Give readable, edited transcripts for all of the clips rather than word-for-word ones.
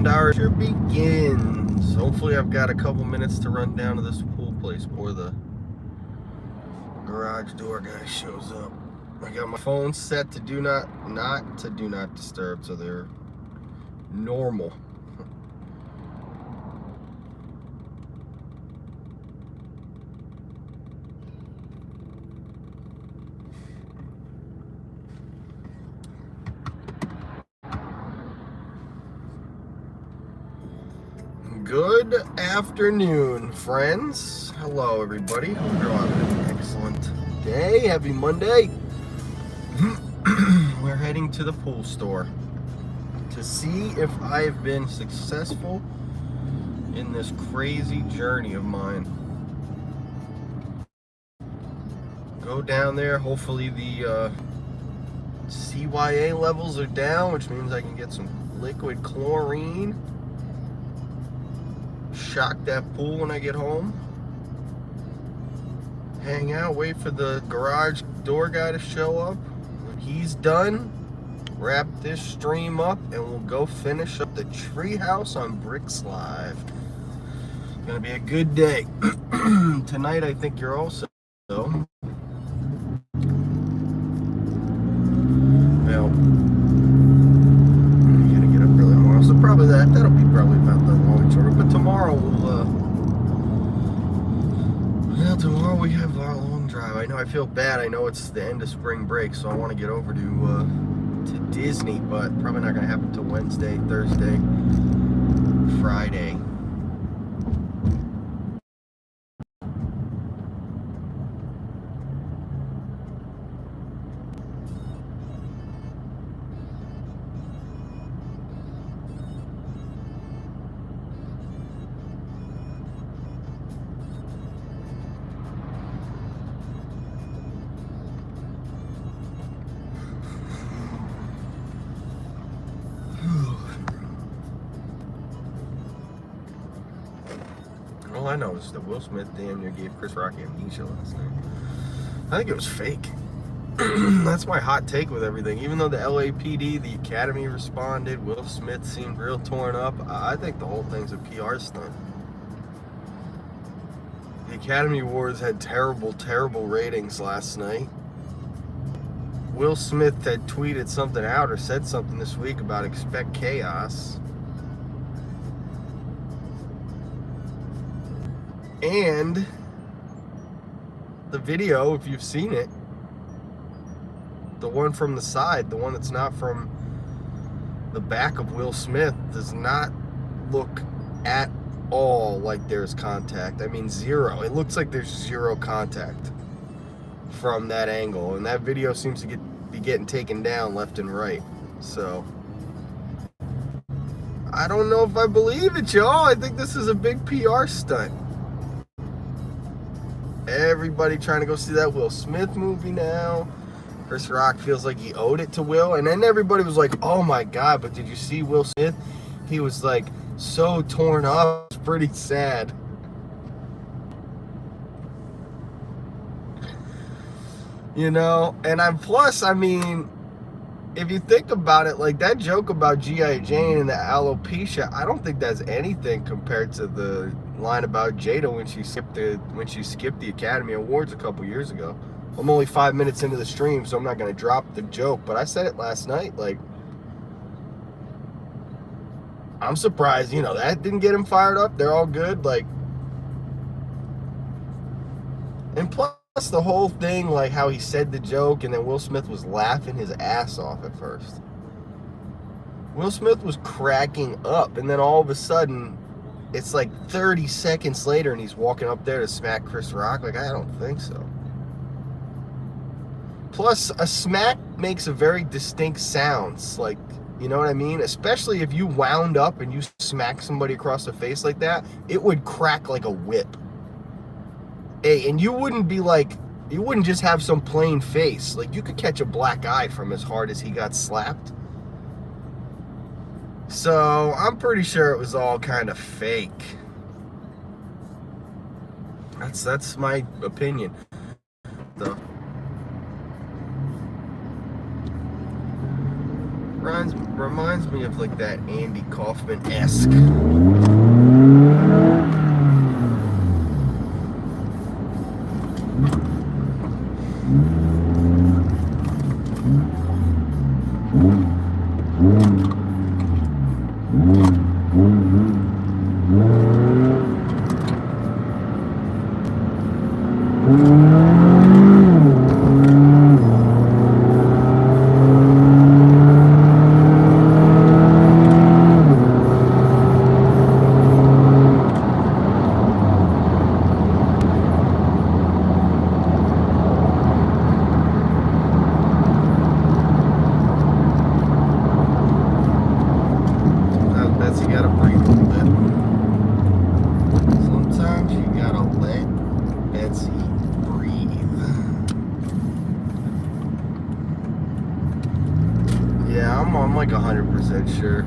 and our adventure begins. Hopefully I've got a couple minutes to run down to this pool place before the garage door guy shows up. I got my phone set to do not disturb, so they're normal. Good afternoon, friends. Hello, everybody. Hope you're all having an excellent day. Happy Monday. We're heading to the pool store to see if I've been successful in this crazy journey of mine. Go down there. Hopefully the CYA levels are down, which means I can get some liquid chlorine. Shock that pool when I get home. Hang out, wait for the garage door guy to show up. When he's done, wrap this stream up and we'll go finish up the treehouse on Bricks Live. It's gonna be a good day. Tonight I think you're also well, I'm gonna get up early tomorrow, so probably that'll be probably about the long shorter. But tomorrow tomorrow we have our long drive. I know I feel bad. I know it's the end of spring break, so I want to get over to Disney, but probably not gonna happen until Wednesday, Thursday, Friday. All I know is that Will Smith damn near gave Chris Rock amnesia last night. I think it was fake. That's my hot take with everything. Even though the LAPD, the Academy responded, Will Smith seemed real torn up, I think the whole thing's a PR stunt. The Academy Awards had terrible, terrible ratings last night. Will Smith had tweeted something out or said something this week about expect chaos. And the video, if you've seen it, the one from the side, the one that's not from the back of Will Smith, does not look at all like there's contact. I mean, zero. It looks like there's zero contact from that angle. And that video seems to be getting taken down left and right. So I don't know if I believe it, y'all. I think this is a big PR stunt. Everybody trying to go see that Will Smith movie now. Chris Rock feels like he owed it to Will. And then everybody was like, oh my God, but did you see Will Smith? He was like so torn up. It's pretty sad. You know, and I mean, if you think about it, like that joke about G.I. Jane and the alopecia, I don't think that's anything compared to the line about Jada when she skipped the Academy Awards a couple years ago. I'm only 5 minutes into the stream, so I'm not going to drop the joke, but I said it last night. Like, I'm surprised, you know, that didn't get him fired up. They're all good. Like, and plus the whole thing, like how he said the joke and then Will Smith was laughing his ass off at first. Will Smith was cracking up, and then all of a sudden it's like 30 seconds later and he's walking up there to smack Chris Rock. Like, I don't think so. Plus, a smack makes a very distinct sounds. Like, you know what I mean? Especially if you wound up and you smack somebody across the face like that, it would crack like a whip. Hey, and you wouldn't just have some plain face. Like, you could catch a black eye from as hard as he got slapped. So, I'm pretty sure it was all kind of fake. That's my opinion. Reminds me of like that Andy Kaufman-esque. I'm like 100% sure.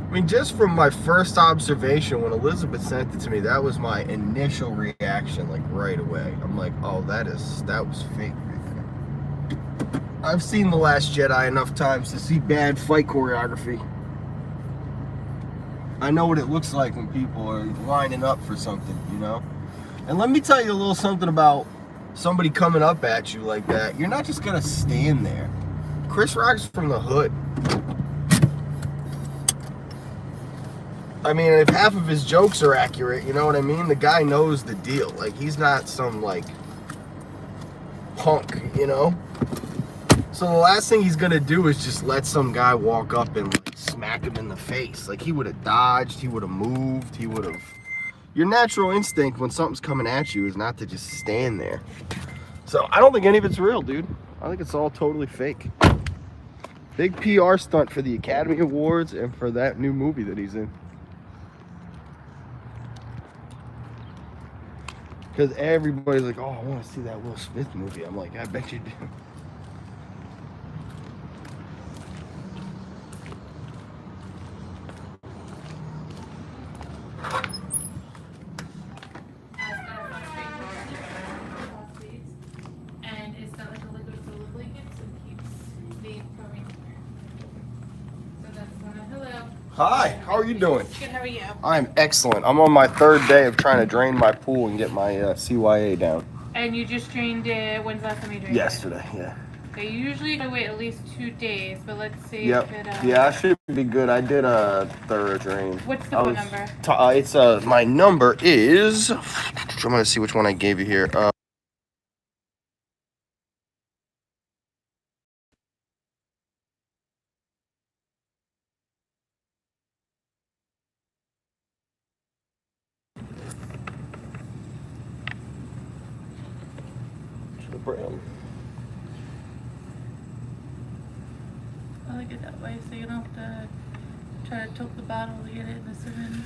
I mean, just from my first observation when Elizabeth sent it to me, that was my initial reaction, like right away. I'm like, oh, that was fake right there. I've seen The Last Jedi enough times to see bad fight choreography. I know what it looks like when people are lining up for something, you know? And let me tell you a little something about somebody coming up at you like that. You're not just gonna stand there. Chris Rock's from the hood. I mean, if half of his jokes are accurate, you know what I mean? The guy knows the deal. Like, he's not some, like, punk, you know? So the last thing he's gonna do is just let some guy walk up and like, smack him in the face. Like, he would have dodged, he would have moved, he would have... Your natural instinct when something's coming at you is not to just stand there. So I don't think any of it's real, dude. I think it's all totally fake. Big PR stunt for the Academy Awards and for that new movie that he's in. Because everybody's like, oh, I want to see that Will Smith movie. I'm like, I bet you do. Hi, how are you doing? Good, how are you? I'm excellent. I'm on my third day of trying to drain my pool and get my CYA down. And you just drained it, when's the last time you drained Yesterday, yeah. Okay, you usually gotta wait at least 2 days, but let's see Yep. if it... Yeah, I should be good. I did a thorough drain. What's the phone number? It's my number is... I'm going to see which one I gave you here. I like it that way, so you don't have to try to tilt the bottle to get it in the syringe.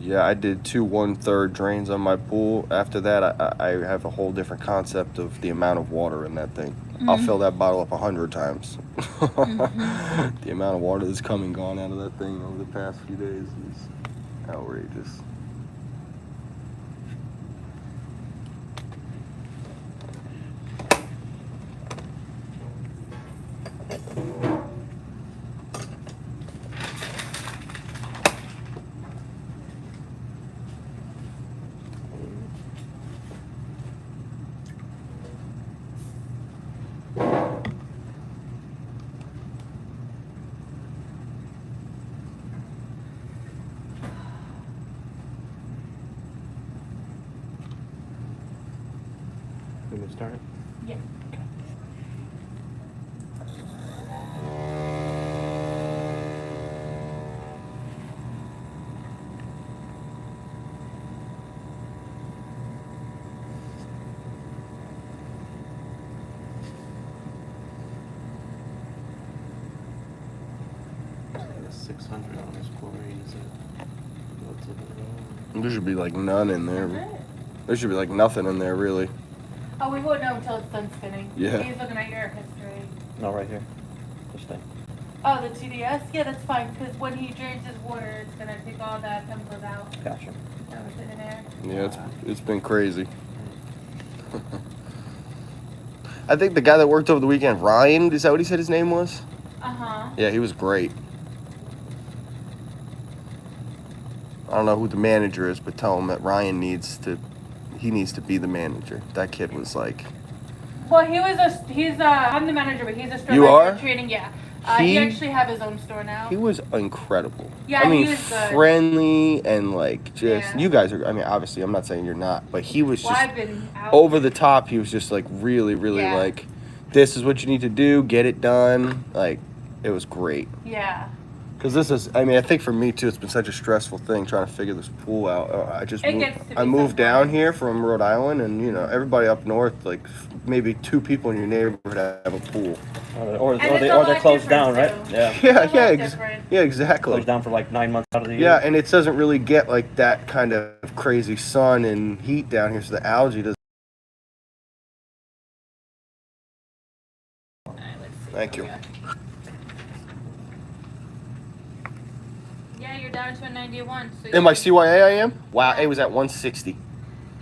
Yeah, I did 2 1/3 drains on my pool. After that, I have a whole different concept of the amount of water in that thing. I'll fill that bottle up 100 times. The amount of water that's come and gone out of that thing over the past few days is outrageous. Can we start? Yeah. Okay. $600 chlorine, is it? There should be like none in there. There should be like nothing in there, really. Oh, we won't know until it's done spinning. Yeah. He's looking at your history. No, right here. This thing. Oh, the TDS? Yeah, that's fine, because when he drains his water, it's gonna take all that chemicals out. Gotcha. That was in there. Yeah, it's been crazy. I think the guy that worked over the weekend, Ryan, is that what he said his name was? Uh-huh. Yeah, he was great. I don't know who the manager is, but tell him that Ryan needs to be the manager. That kid was like... Well, I'm the manager, but he's a store You manager are? training, yeah. He actually have his own store now. He was incredible. Yeah, I mean, he was good. friendly and like just... Yeah. You guys are... I mean, obviously, I'm not saying you're not, but he was Well, just I've been out. over the top. He was just like really, really Yeah. like, this is what you need to do. Get it done. Like, it was great. Yeah. Because this is, I mean, I think for me too, it's been such a stressful thing trying to figure this pool out. I moved down here from Rhode Island, and you know, everybody up north, like maybe 2 people in your neighborhood have a pool. Or they're closed down, right? Yeah. Yeah, exactly. Closed down for like 9 months out of the year. Yeah, and it doesn't really get like that kind of crazy sun and heat down here, so the algae doesn't. Thank you. Yeah, you're down to a 91. So And my CYA I am? Wow, it was at 160.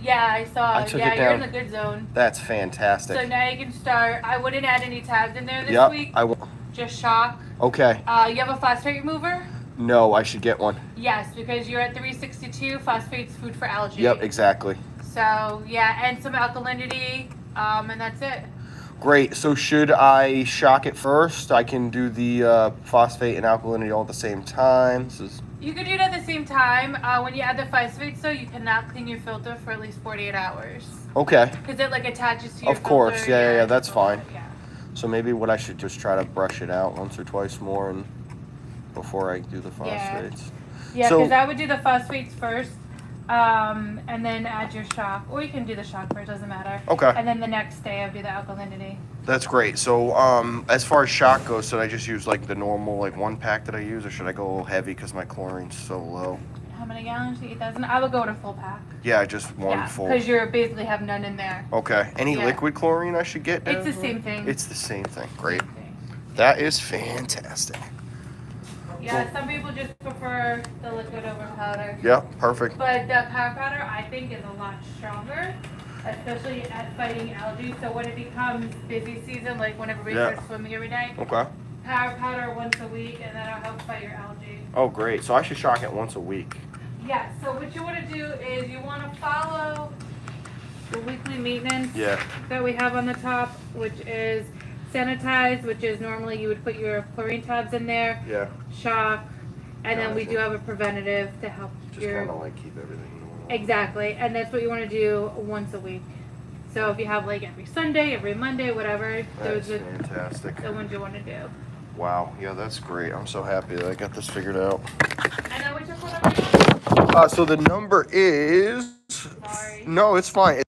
Yeah, I saw. I took it you're in down. the good zone. That's fantastic. So now you can start. I wouldn't add any tabs in there this Yep, week. I will. Just shock. Okay. You have a phosphate remover? No, I should get one. Yes, because you're at 362. Phosphate's food for algae. Yep, exactly. So yeah, and some alkalinity, and that's it. Great. So should I shock it first? I can do the phosphate and alkalinity all at the same time. This is... You could do it at the same time. When you add the phosphates, though, you cannot clean your filter for at least 48 hours. Okay. Because it like attaches to your Of course. filter. Yeah, that's it's fine. Yeah. So maybe what I should just try to brush it out once or twice more and before I do the phosphates. Yeah, So- because I would do the phosphates first, and then add your shock. Or you can do the shock first, doesn't matter. Okay. And then the next day I'd do the alkalinity. That's great. So as far as shock goes, should I just use like the normal like 1 pack that I use, or should I go a little heavy because my chlorine's so low? How many gallons? 8,000? I would go with a full pack. Yeah, just one Yeah, full. because you basically have none in there. Okay. Any Yeah. liquid chlorine I should get? It's the same thing. It's the same thing. Great. Same thing. That is fantastic. Yeah, some people just prefer the liquid over powder. Yeah, perfect. But the powder powder, I think, is a lot stronger, especially at fighting algae. So when it becomes busy season, like when everybody Yeah. starts swimming every day, Okay. powder once a week, and that'll help fight your algae. Oh, great. So I should shock it once a week. Yeah, so what you want to do is you want to follow the weekly maintenance Yeah. that we have on the top, which is sanitize, which is normally you would put your chlorine tabs in there, Yeah. shock, and then we Gotcha. do have a preventative to help Just your... want to like keep everything normal. Exactly, and that's what you want to do once a week. So if you have like every Sunday, every Monday, whatever, That's those are fantastic. the ones you want to do. Wow. Yeah, that's great. I'm so happy that I got this figured out. I know what your phone number is. So the number is... Sorry. No, it's fine.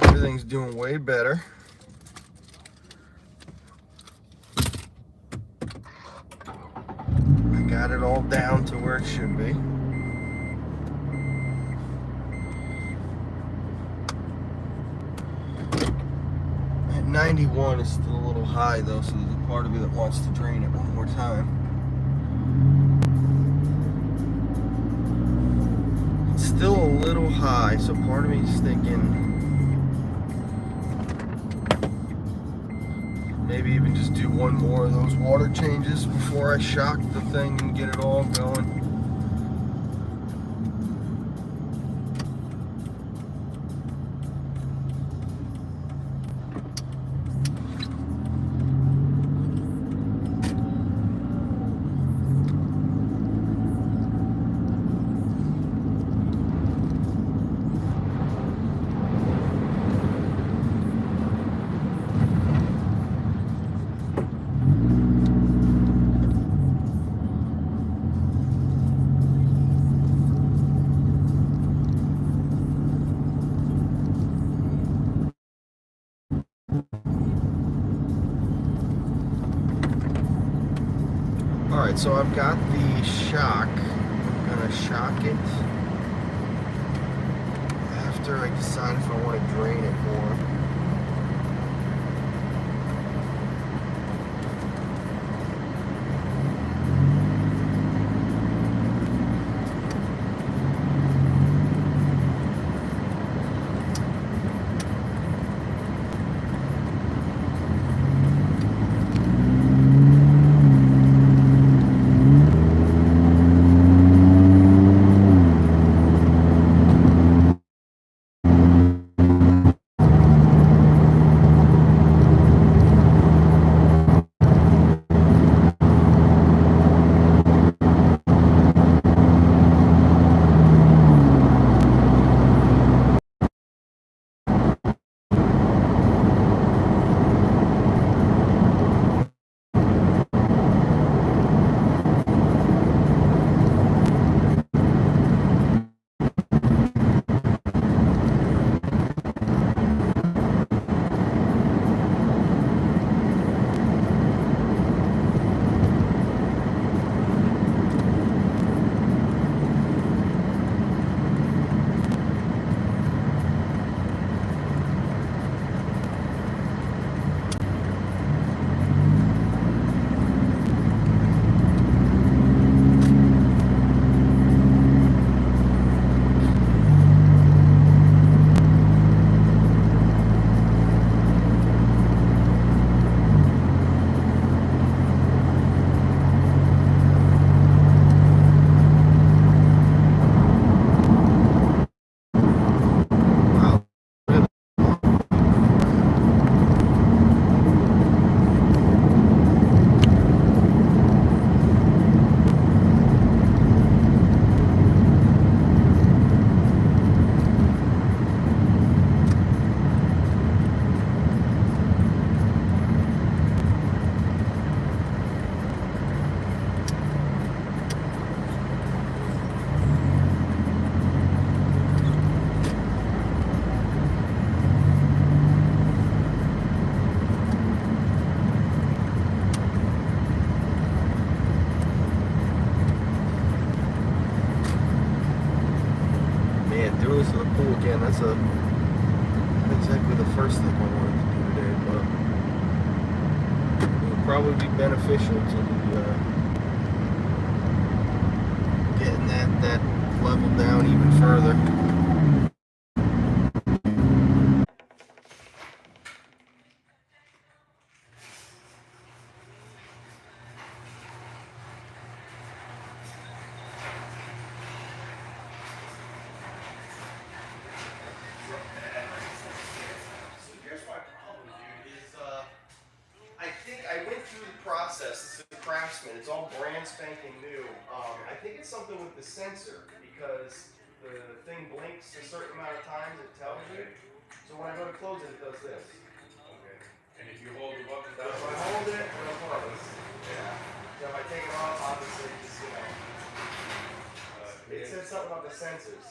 Everything's doing way better. got it all down to where it should be. At 91 is still a little high though, so there's a part of me that wants to drain it one more time. It's still a little high, so part of me is thinking maybe even just do one more of those water changes before I shock the thing and get it all going. Alright, so I've got the shock. I'm gonna shock it after I decide if I want to drain it more. Doing this in the pool again, that's not exactly the first thing I wanted to do today, but it would probably be beneficial to getting that level down even further. It's all brand spanking new. I think it's something with the sensor because the thing blinks a certain amount of times, it tells you. So when I go to close it, it does this. Okay. And if you hold the button down, So if I hold it, it'll close. Yeah. So if I take it off, obviously, just, it said something about the sensors.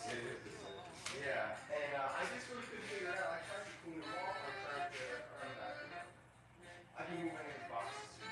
Yeah. And I just really couldn't figure it out. I tried to clean them off. I tried to unback them. I can move any of these boxes too.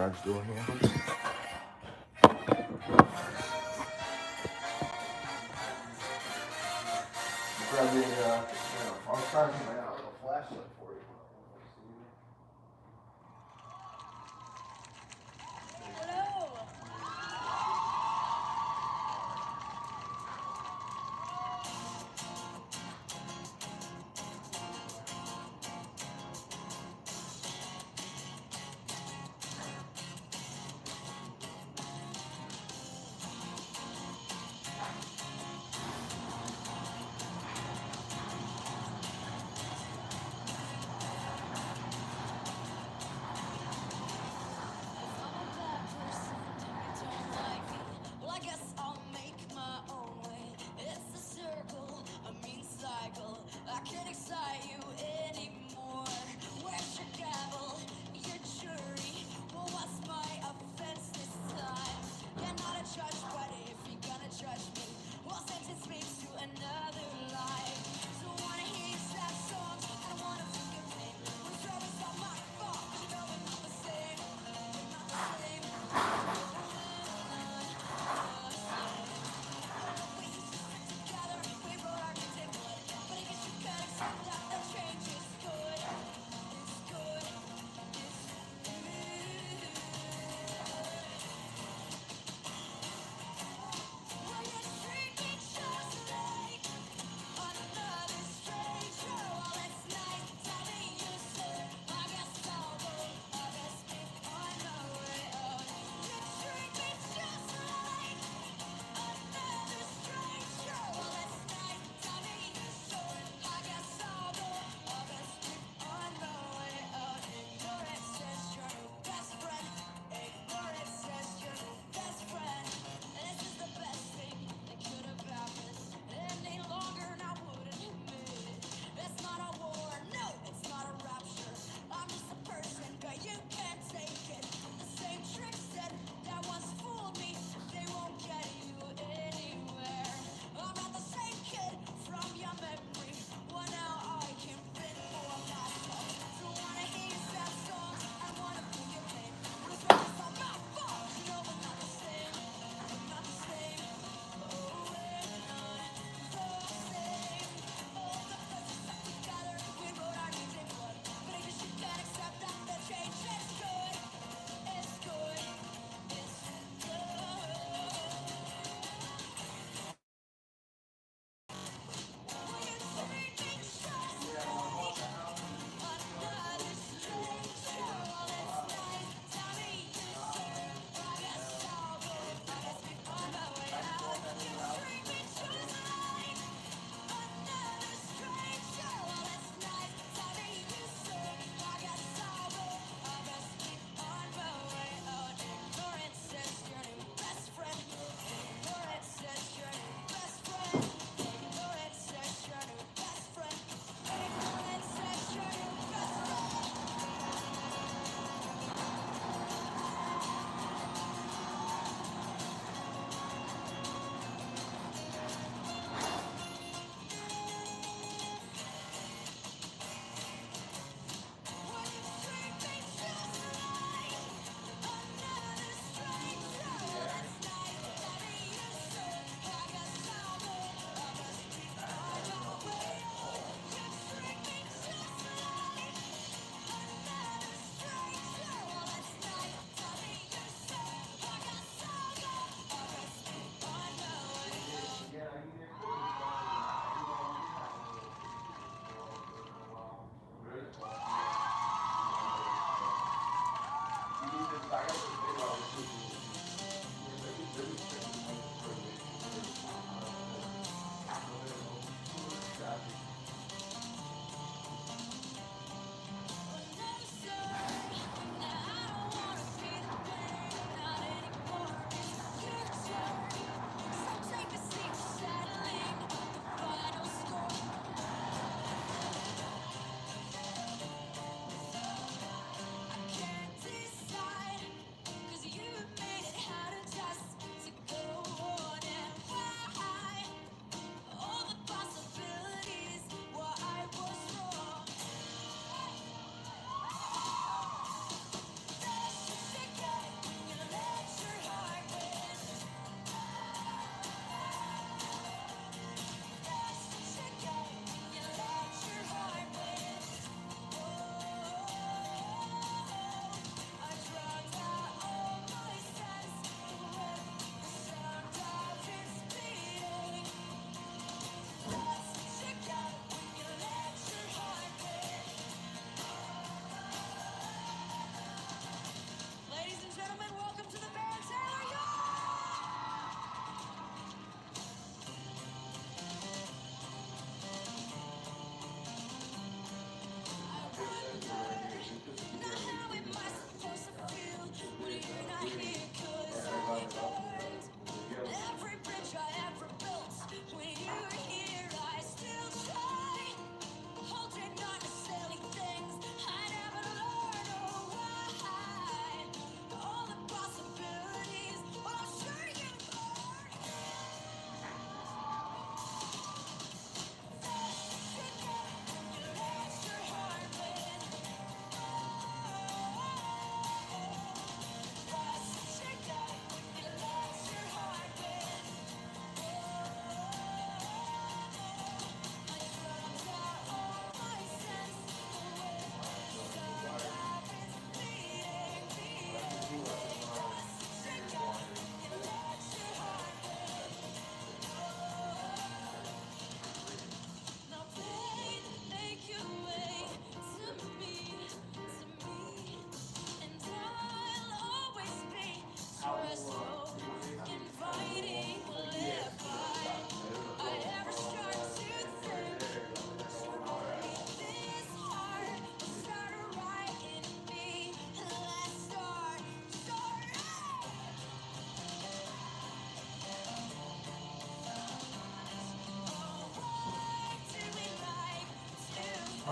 garage door handle. Grab the, I'll try to find out a flashlight for you.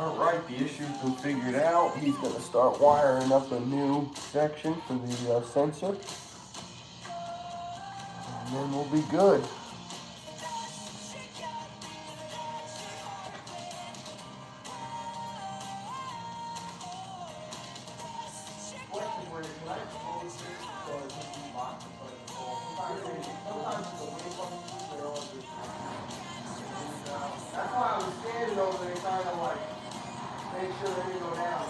Alright, the issue's been figured out. He's going to start wiring up a new section for the sensor. And then we'll be good. That's why I was standing over there trying to like make sure they didn't go down.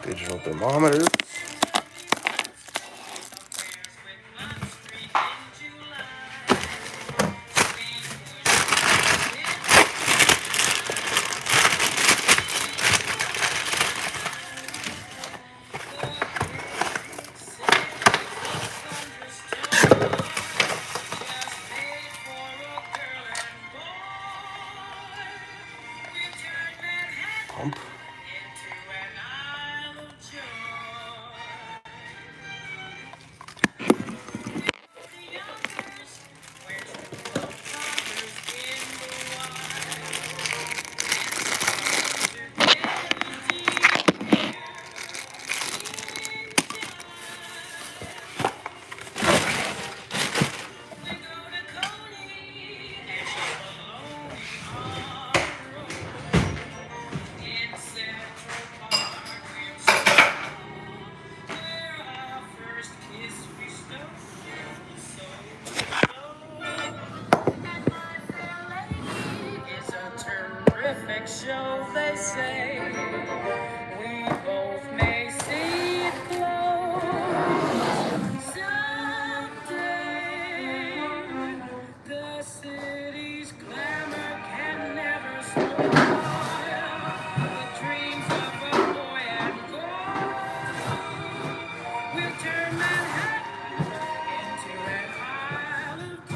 Digital thermometers. Pump. Show, they say, we both may see it close. Someday, the city's glamour can never spoil the dreams of a boy and girl. We'll turn Manhattan into an isle of joy.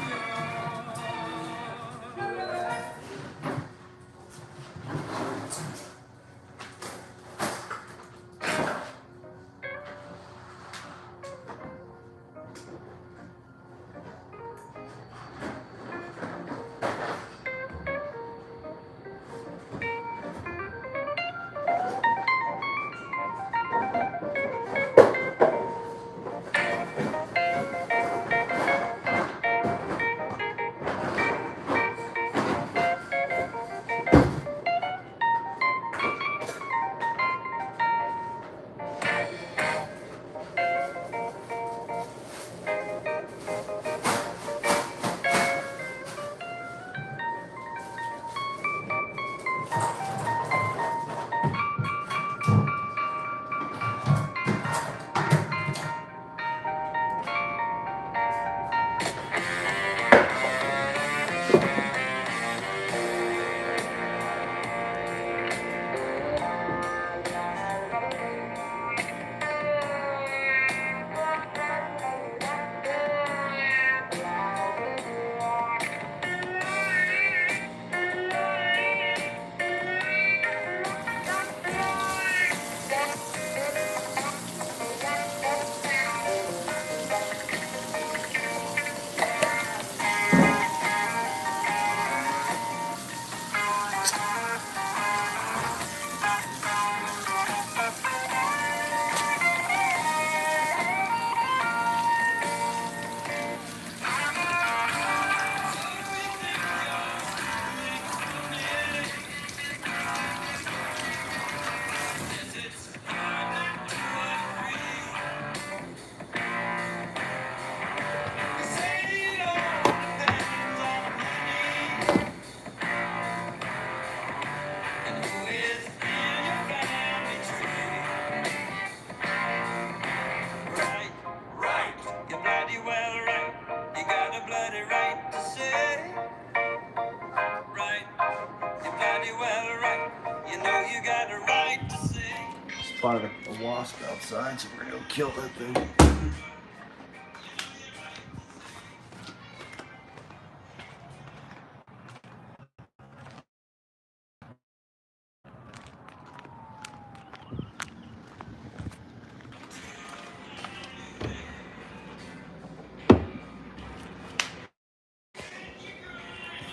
spotted a wasp outside, so we're gonna go kill that thing.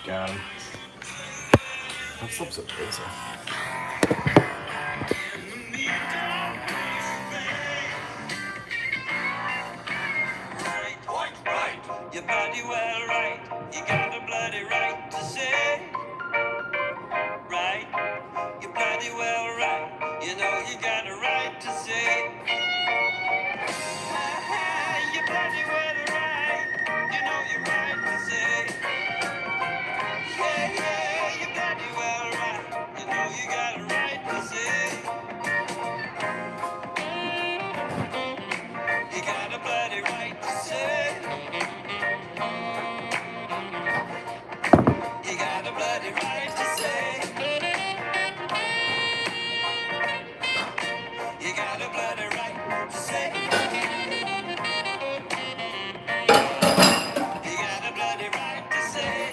Got him. That stuff's so busy. Your body well right, you got a bloody right to say, right? You're bloody well right, you know you got a right to say. You're bloody well right, you know you're right to say. Yeah, yeah, you're bloody well right, you know you got a right to say. You got a bloody right to say. You got a bloody right to say. You got a bloody right to say. You got a bloody right to say.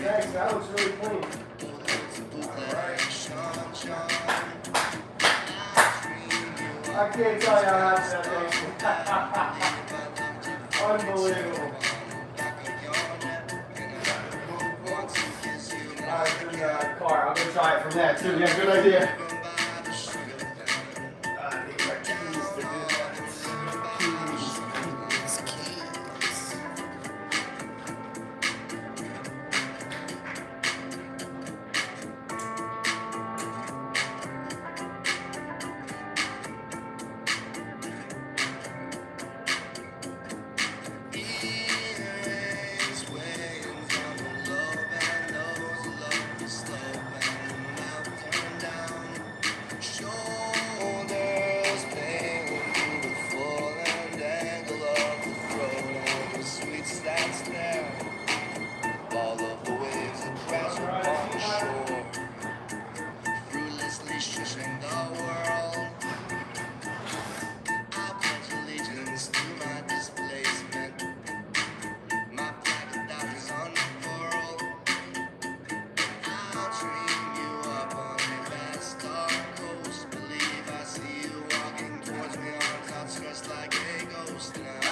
Thanks, that looks really clean. I can't tell you how happy that makes me. Unbelievable. Alright, good car. I'm gonna try it from that too. Yeah, good idea. I need my keys to do that.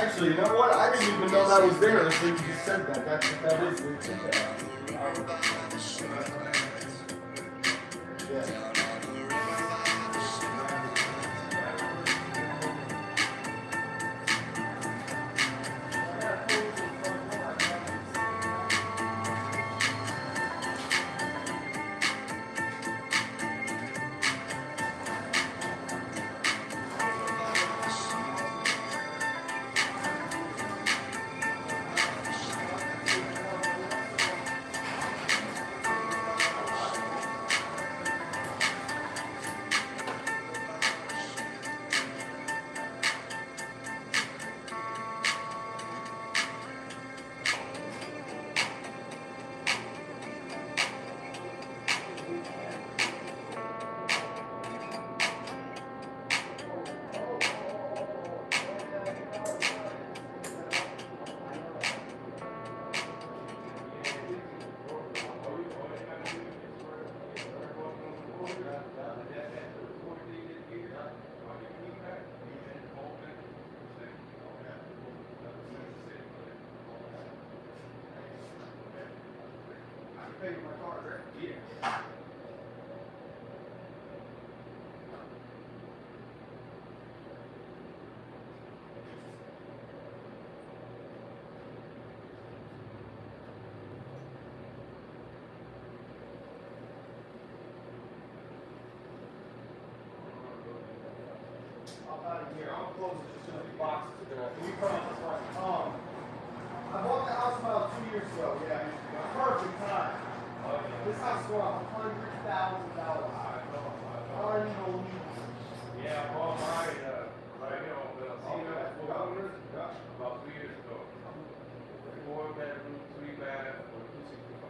Actually, you know what? I didn't even know that was there until you just said that. That is yeah. Here, I'm closing just so the boxes are gonna. Can you come up front? I bought the house about 2 years ago. Yeah, perfect time. This house is going up $100,000. Unbelievable. Yeah, I bought mine right here on Bellina, about 3 years ago. 4-bedroom, 3-bath, for $265.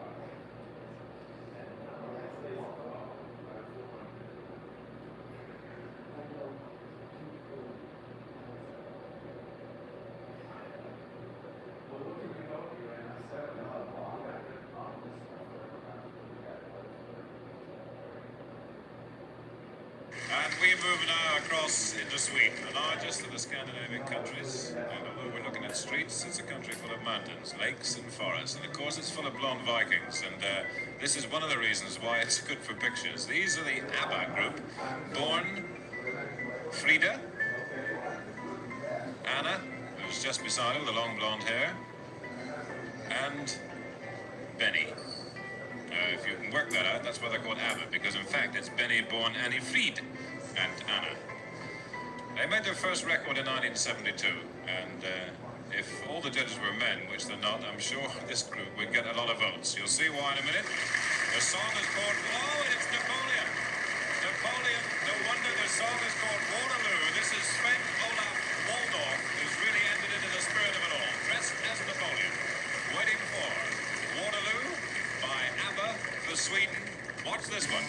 And we move now across into Sweden, the largest of the Scandinavian countries. And although we're looking at streets, it's a country full of mountains, lakes and forests. And of course it's full of blonde Vikings. And this is one of the reasons why it's good for pictures. These are the ABBA group. Born Frida, Anna, who's just beside her with the long blonde hair, and Benny. If you can work that out, that's why they're called ABBA, because in fact it's Benny born Annie Fried and Anna. They made their first record in 1972, and if all the judges were men, which they're not, I'm sure this group would get a lot of votes. You'll see why in a minute. The song is called, oh, it's Napoleon. Napoleon, no wonder the song is called Waterloo. This is Sven Olaf Waldorf, who's really entered into the spirit of it all, dressed as Napoleon, waiting for Waterloo by ABBA for Sweden. Watch this one.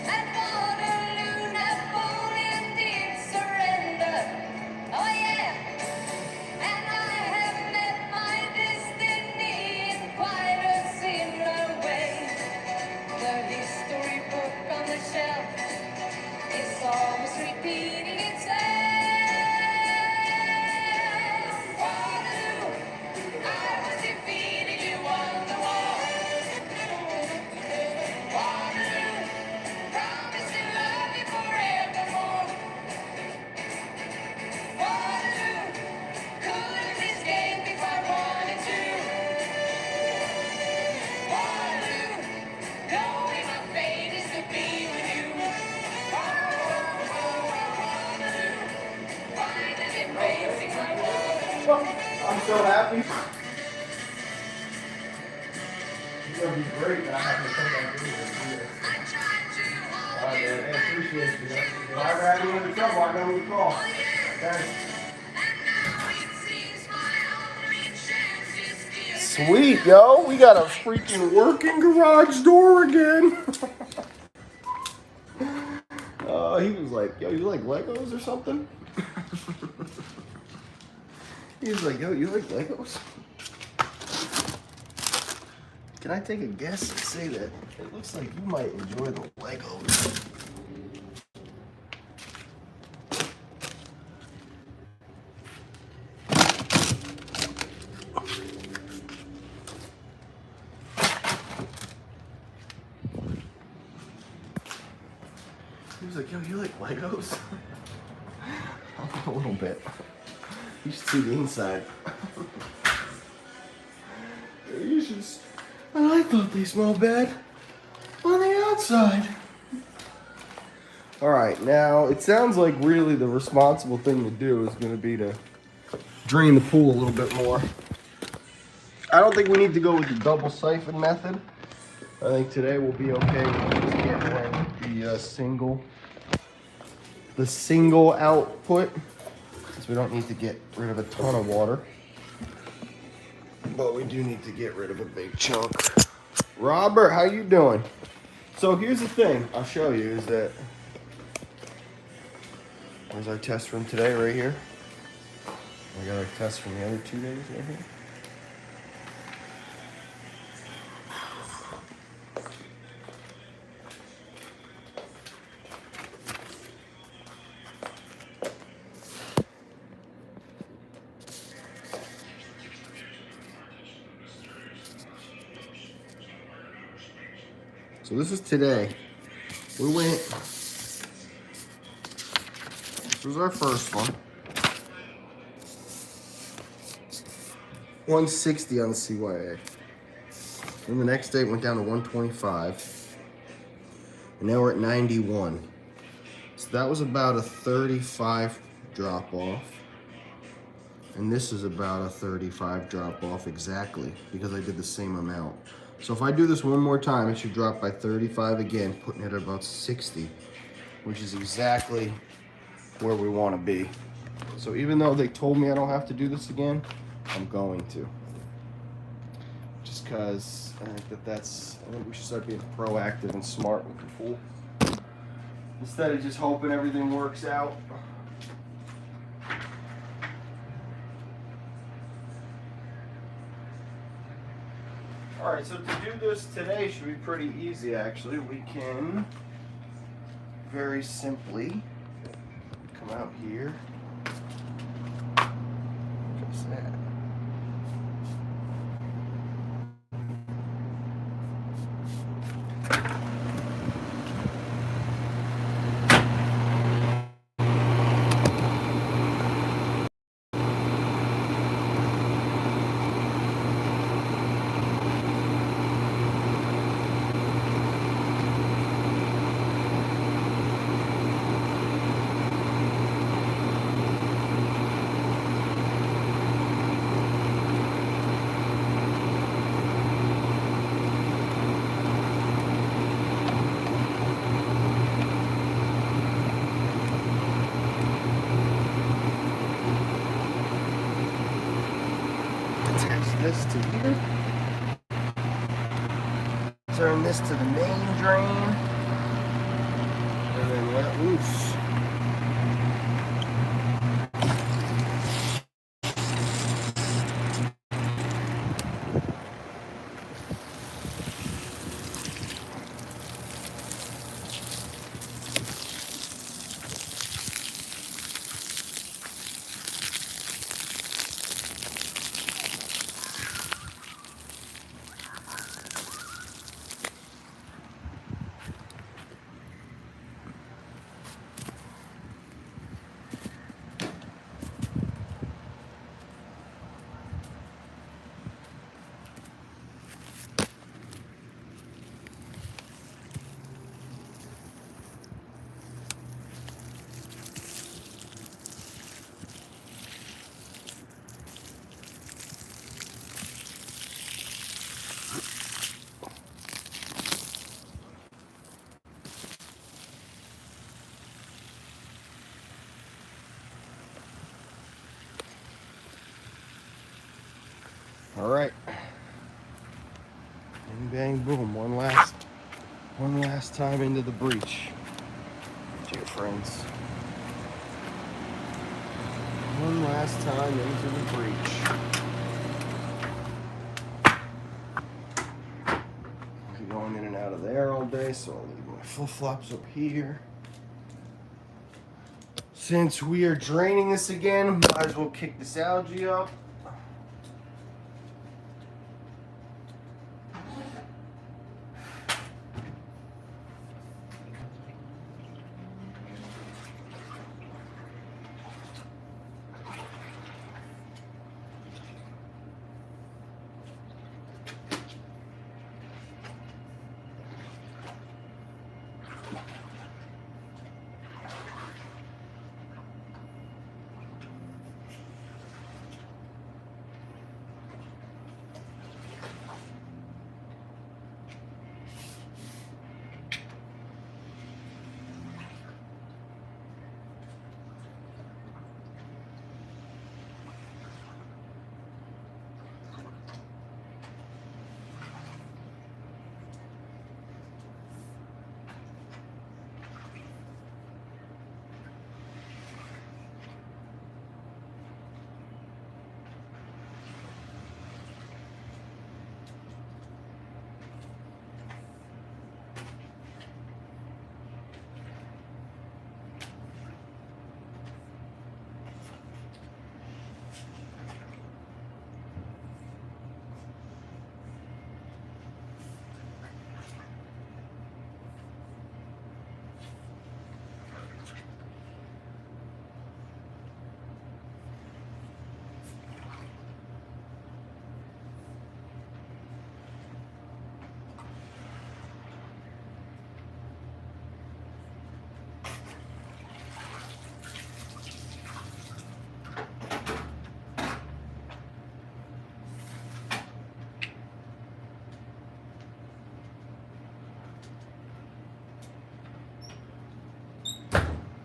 At Waterloo, Napoleon did surrender. so happy. It's gonna be great not having to come back in here. Alright, man. I appreciate you. If I ever have any other trouble, I know who to call. Thanks. Sweet, yo. We got a freaking working garage door again. He was like, yo, you like Legos or something? He was like, yo, you like Legos? Can I take a guess and say that it looks like you might enjoy the Legos? He was like, yo, you like Legos? A little bit. You should see the inside. You should. And I thought they smelled bad on the outside. All right, now it sounds like really the responsible thing to do is going to be to drain the pool a little bit more. I don't think we need to go with the double siphon method. I think today we'll be okay with just getting away with the single output, since we don't need to get rid of a ton of water. But we do need to get rid of a big chunk. Robert, how you doing? So here's the thing I'll show you is that there's our test from today right here. We got our test from the other 2 days right here. So this is today. We went, this was our first one. 160 on the CYA. Then the next day it went down to 125. And now we're at 91. So that was about a 35 drop off. And this is about a 35 drop off exactly because I did the same amount. So if I do this one more time, it should drop by 35 again, putting it at about 60, which is exactly where we want to be. So even though they told me I don't have to do this again, I'm going to. Just because I think I think we should start being proactive and smart with the pool. Instead of just hoping everything works out. All right, so to do this today should be pretty easy, actually. We can very simply come out here, just that. This to here. Turn this to the main drain. And then let loose. All right. Bang, bang, boom. One last time into the breach, dear friends. One last time into the breach. I'll be going in and out of there all day, so I'll leave my flip-flops up here. Since we are draining this again, might as well kick this algae up.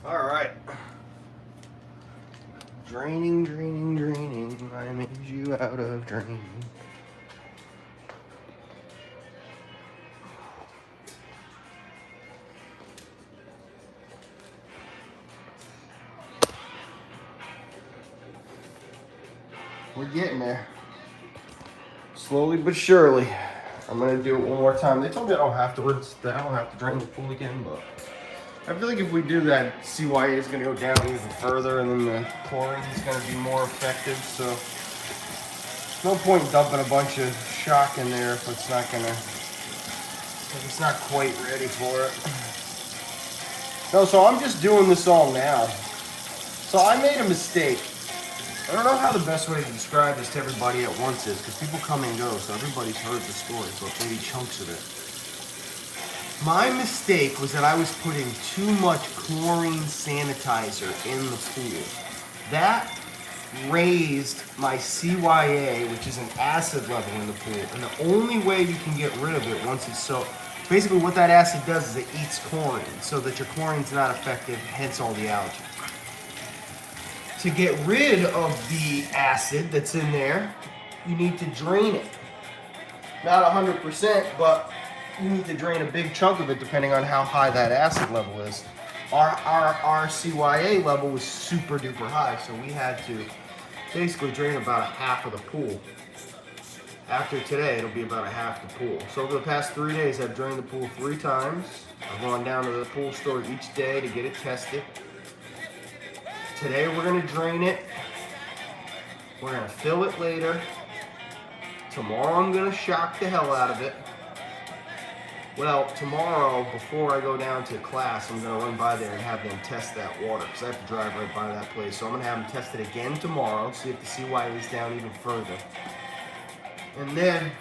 All right. Draining, draining, draining. I made you out of draining. We're getting there. Slowly but surely. I'm gonna do it one more time. They told me I don't have to rinse, I don't have to drain the pool again, but I feel like if we do that, CYA is going to go down even further, and then the chlorine is going to be more effective. So, there's no point dumping a bunch of shock in there if it's not going to, if it's not quite ready for it. No, so I'm just doing this all now. So I made a mistake. I don't know how the best way to describe this to everybody at once is, because people come and go, so everybody's heard the story, so maybe chunks of it. My mistake was that I was putting too much chlorine sanitizer in the pool. That raised my CYA, which is an acid level in the pool. And the only way you can get rid of it once it's so... Basically what that acid does is it eats chlorine, so that your chlorine's not effective, hence all the algae. To get rid of the acid that's in there, you need to drain it. Not 100%, but you need to drain a big chunk of it depending on how high that acid level is. Our CYA level was super duper high, so we had to basically drain about a half of the pool. After today, it'll be about a half the pool. So over the past 3 days, I've drained the pool 3 times. I've gone down to the pool store each day to get it tested. Today we're gonna drain it. We're gonna fill it later. Tomorrow I'm gonna shock the hell out of it. Well, tomorrow, before I go down to class, I'm going to run by there and have them test that water, because I have to drive right by that place. So I'm going to have them test it again tomorrow, see if the CYA is down even further. And then,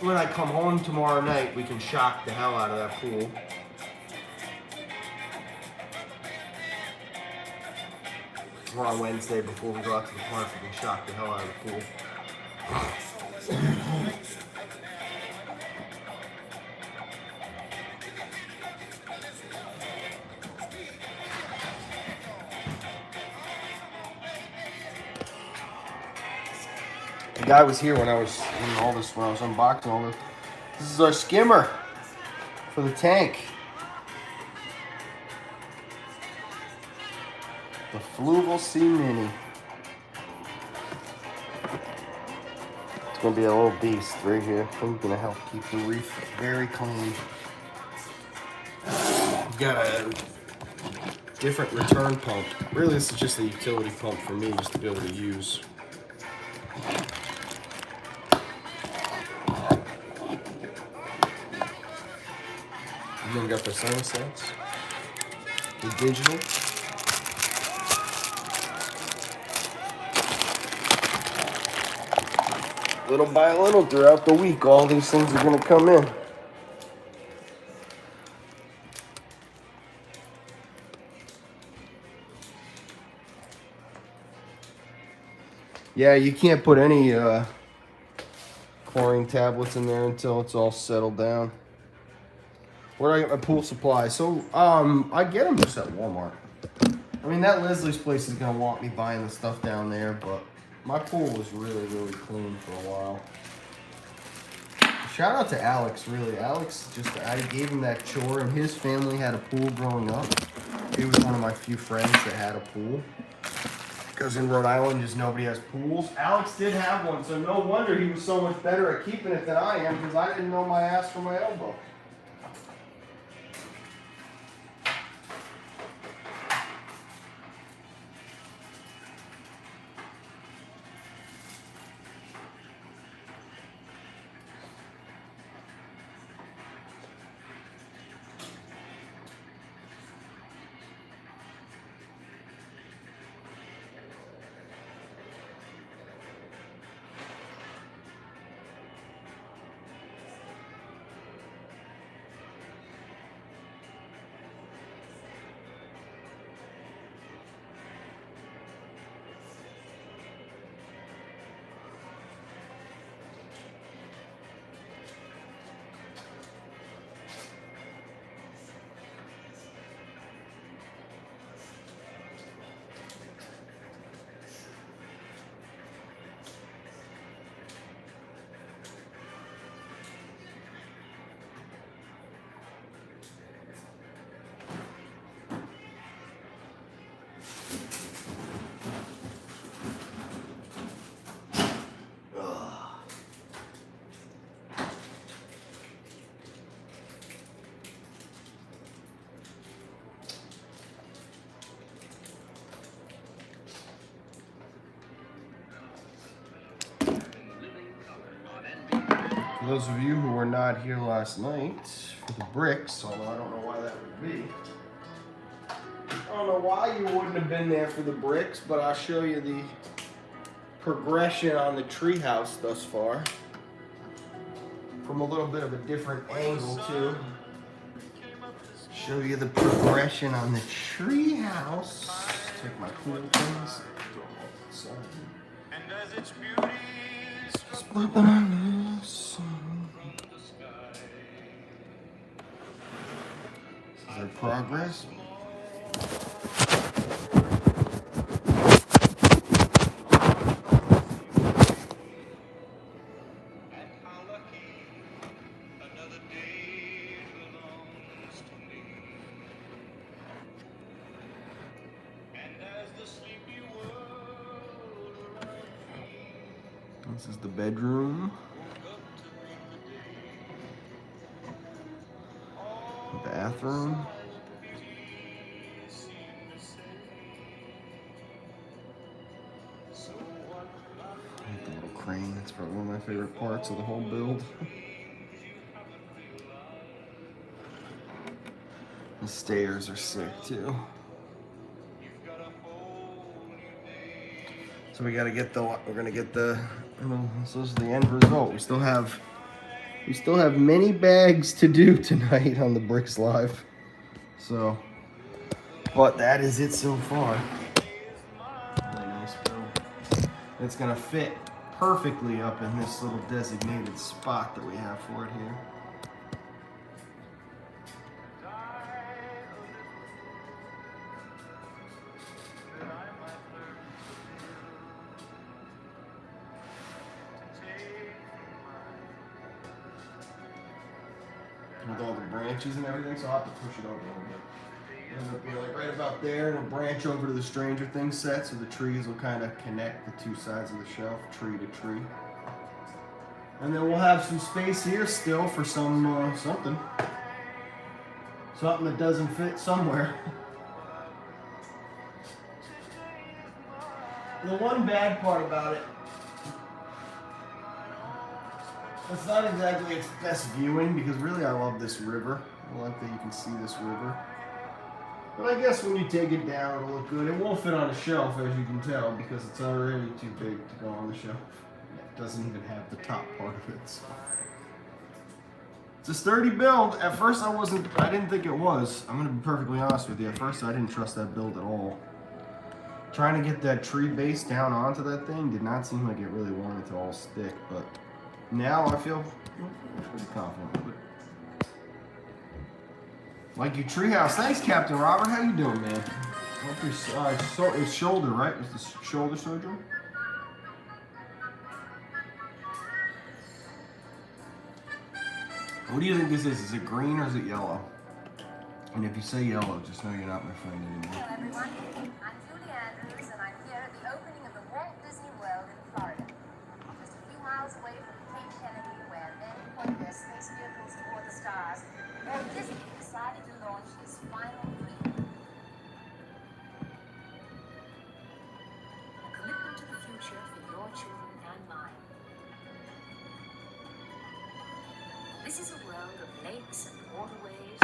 when I come home tomorrow night, we can shock the hell out of that pool. Or on Wednesday, before we go out to the park, we can shock the hell out of the pool. The guy was here when I was in all this, when I was unboxing all this. This is our skimmer for the tank. The Fluval C Mini. It's gonna be a little beast right here. I'm gonna help keep the reef very clean. We've got a different return pump. Really, this is just a utility pump for me, just to be able to use. And then we got the thermostats, the digital. Little by little throughout the week, all these things are gonna come in. Yeah, you can't put any chlorine tablets in there until it's all settled down. Where do I get my pool supply? So, I get them just at Walmart. I mean, that Leslie's place is gonna want me buying the stuff down there, but my pool was really, really clean for a while. Shout out to Alex, really. Alex, I gave him that chore, and his family had a pool growing up. He was one of my few friends that had a pool. Because in Rhode Island, just nobody has pools. Alex did have one, so no wonder he was so much better at keeping it than I am, because I didn't know my ass from my elbow. For those of you who were not here last night for the bricks, although I don't know why that would be. I don't know why you wouldn't have been there for the bricks, but I'll show you the progression on the treehouse thus far. From a little bit of a different angle too. Show you the progression on the treehouse. Take my cool things. Sorry. Slipping on this. This is our progress. This is the bedroom. Bathroom. I like the little crane. It's probably one of my favorite parts of the whole build. The stairs are sick too. So we're gonna get the, so this is the end result. We still have many bags to do tonight on the Bricks Live. So, but that is it so far. Really nice build. It's gonna fit perfectly up in this little designated spot that we have for it here. with all the branches and everything, so I'll have to push it over a little bit. It'll be like right about there, and it'll branch over to the Stranger Things set, so the trees will kind of connect the two sides of the shelf, tree to tree. And then we'll have some space here still for some something that doesn't fit somewhere. The one bad part about it, it's not exactly its best viewing, because really I love this river. I like that you can see this river. But I guess when you take it down, it'll look good. It won't fit on a shelf, as you can tell, because it's already too big to go on the shelf. It doesn't even have the top part of it. So. It's a sturdy build. At first I didn't think it was. I'm going to be perfectly honest with you. At first I didn't trust that build at all. Trying to get that tree base down onto that thing did not seem like it really wanted to all stick, but now I feel pretty confident with it. Like your treehouse. Thanks, Captain Robert. How you doing, man? His shoulder, right? Was this shoulder surgery? What do you think this is? Is it green or is it yellow? And if you say yellow, just know you're not my friend anymore. Hello, everyone. I'm Julie Andrews, and I'm here at the opening of the Walt Disney World in Florida. Just a few miles away from Cape Kennedy, where men point their space vehicles toward the stars, Walt Disney decided to launch his final dream. A commitment to the future for your children and mine. This is a world of lakes and waterways.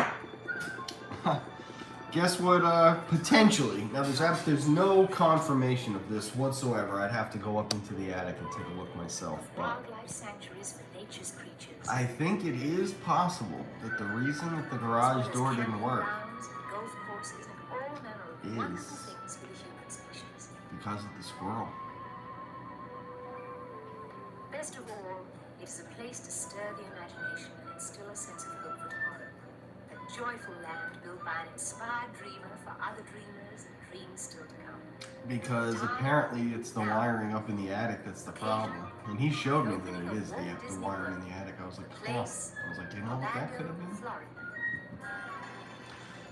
Guess what? Potentially. Now, there's no confirmation of this whatsoever. I'd have to go up into the attic and take a look myself. But Wildlife sanctuaries for nature's creatures. I think it is possible that the reason that the garage door didn't work is because of the squirrel. Best of all, it is a place to stir the imagination and instill a sense of hope for tomorrow. A joyful land built by an inspired dreamer for other dreamers and dreams still to come. Because apparently it's the wiring up in the attic that's the problem. And he showed me that it is the wiring in the attic. I was like, huh. I was like, do you know what that could have been?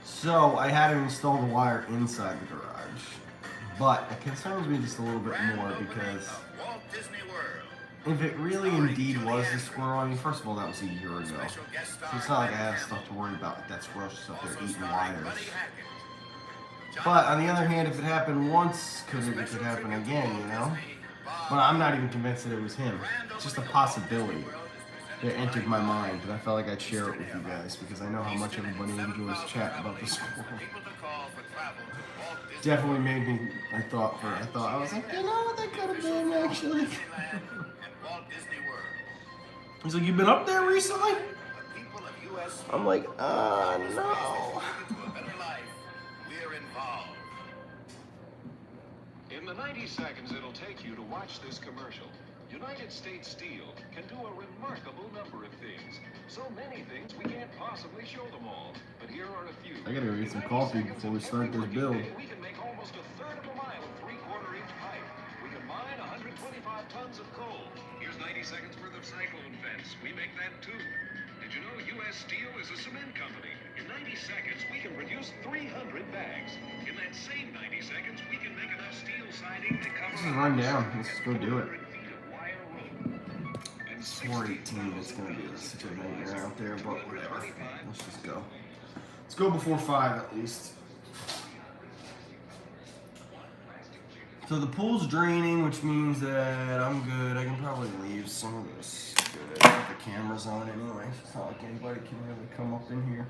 So I had to install the wire inside the garage. But it concerns me just a little bit more because if it really indeed was the squirrel, I mean, first of all, that was a year ago. So it's not like I have stuff to worry about. That squirrel's just up there eating wires. But on the other hand, if it happened once, it could happen again, you know? But I'm not even convinced that it was him. It's just a possibility that entered my mind, and I felt like I'd share it with you guys because I know how much everybody enjoys chatting about the squirrel. Definitely made me, I thought, I was like, you know what that could have been, actually. He's like, you been up there recently? I'm like, no. In the 90 seconds it'll take you to watch this commercial, United States Steel can do a remarkable number of things. So many things we can't possibly show them all. But here are a few. I gotta go get some coffee before we start this build. We can make almost a third of a mile of 3/4 inch pipe. We can mine 125 tons of coal. Here's 90 seconds worth of cyclone fence. We make that too. Did you know U.S. Steel is a cement company? In 90 seconds, we can produce 300 bags. In that same 90 seconds, we can make enough steel siding to cover... Let's just run down. Let's just go do it. It's 4:18. It's going to be such a nightmare out there, but whatever. Let's just go. Let's go before 5 at least. So the pool's draining, which means that I'm good. I can probably leave some of this. Good. I got the cameras on anyway. It's not like anybody can really come up in here.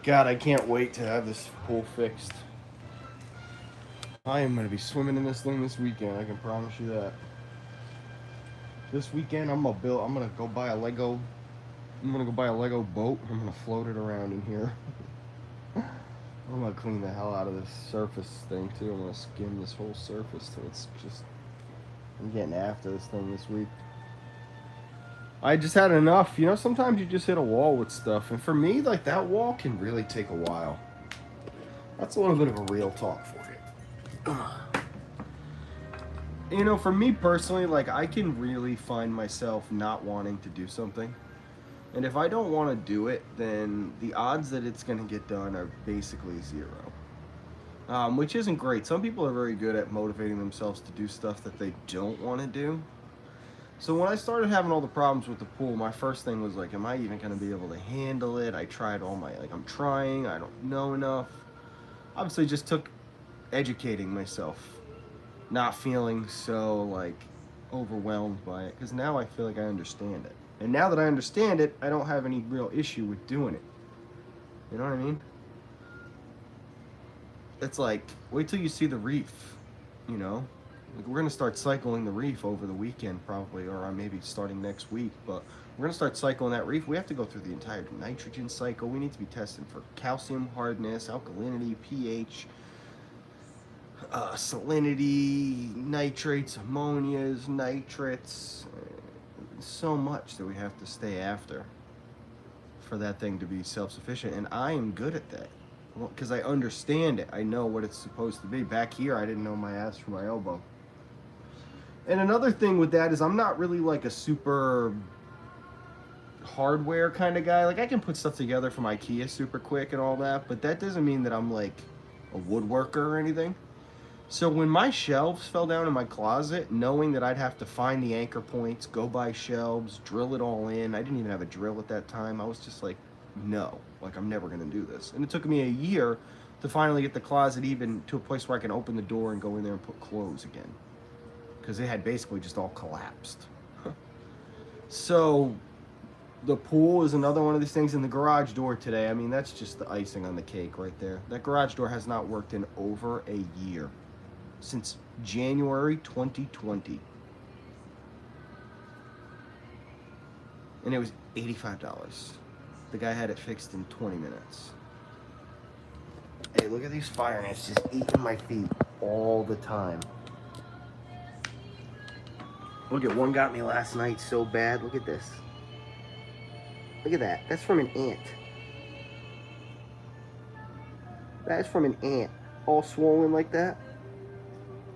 God, I can't wait to have this pool fixed. I am going to be swimming in this thing this weekend, I can promise you that. This weekend, I'm going to go buy a Lego, boat. I'm going to float it around in here. I'm gonna clean the hell out of this surface thing too. I'm gonna skim this whole surface till it's just. I'm getting after this thing this week. I just had enough. You know, sometimes you just hit a wall with stuff, and for me, like that wall can really take a while. That's a little bit of a real talk for you. You know, for me personally, like I can really find myself not wanting to do something. And if I don't want to do it, then the odds that it's going to get done are basically zero. Which isn't great. Some people are very good at motivating themselves to do stuff that they don't want to do. So when I started having all the problems with the pool, my first thing was like, am I even going to be able to handle it? I tried all my, like I'm trying, I don't know enough. Obviously just took educating myself. Not feeling so like overwhelmed by it. Because now I feel like I understand it. And now that I understand it, I don't have any real issue with doing it. You know what I mean? It's like, wait till you see the reef, you know? Like we're going to start cycling the reef over the weekend probably, or maybe starting next week, but we're going to start cycling that reef. We have to go through the entire nitrogen cycle. We need to be testing for calcium hardness, alkalinity, pH, salinity, nitrates, ammonias, nitrates, so much that we have to stay after for that thing to be self-sufficient, and I am good at that because I understand it. I know what it's supposed to be. Back here I didn't know my ass from my elbow. And another thing with that is I'm not really like a super hardware kind of guy. Like I can put stuff together from IKEA super quick and all that, but that doesn't mean that I'm like a woodworker or anything. So when my shelves fell down in my closet, knowing that I'd have to find the anchor points, go buy shelves, drill it all in. I didn't even have a drill at that time. I was just like, no, like I'm never gonna do this. And it took me a year to finally get the closet even to a place where I can open the door and go in there and put clothes again. Because it had basically just all collapsed. So the pool is another one of these things. In the garage door today, I mean, that's just the icing on the cake right there. That garage door has not worked in over a year. Since January 2020. And it was $85. The guy had it fixed in 20 minutes. Hey, look at these fire ants just eating my feet all the time. Look at one got me last night so bad. Look at this. Look at that. That's from an ant. That is from an ant. All swollen like that.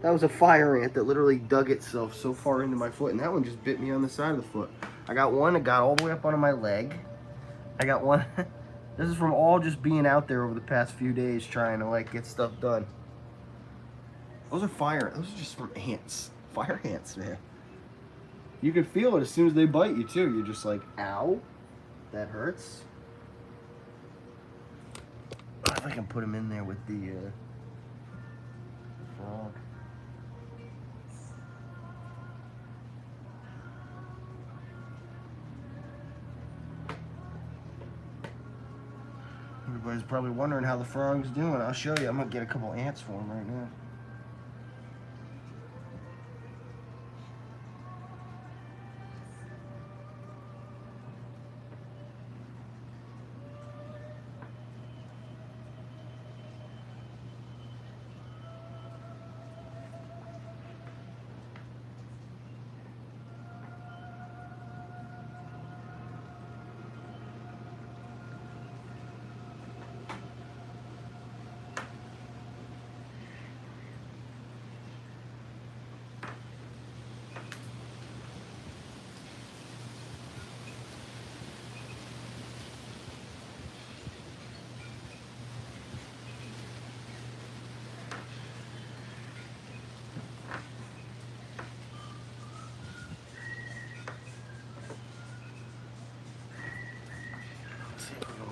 That was a fire ant that literally dug itself so far into my foot, and that one just bit me on the side of the foot. I got one that got all the way up onto my leg. I got one. This is from all just being out there over the past few days trying to like get stuff done. Those are just from ants. Fire ants, man. You can feel it as soon as they bite you too. You're just like, ow, that hurts. If I can put them in there with the frog. Everybody's probably wondering how the frog's doing. I'll show you. I'm gonna get a couple ants for him right now.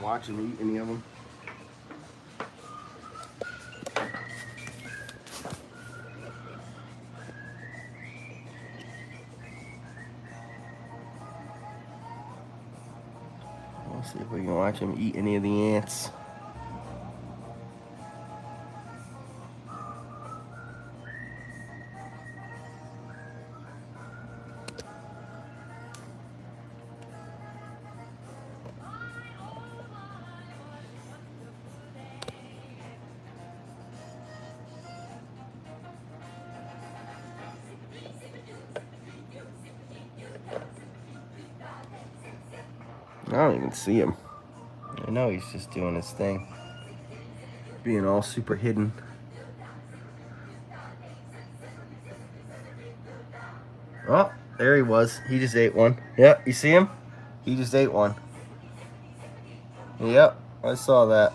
Watch him eat any of them. Let's see if we can watch him eat any of the ants. don't even see him. I know he's just doing his thing. Being all super hidden. Oh, there he was. He just ate one. Yep, you see him? He just ate one. Yep, I saw that.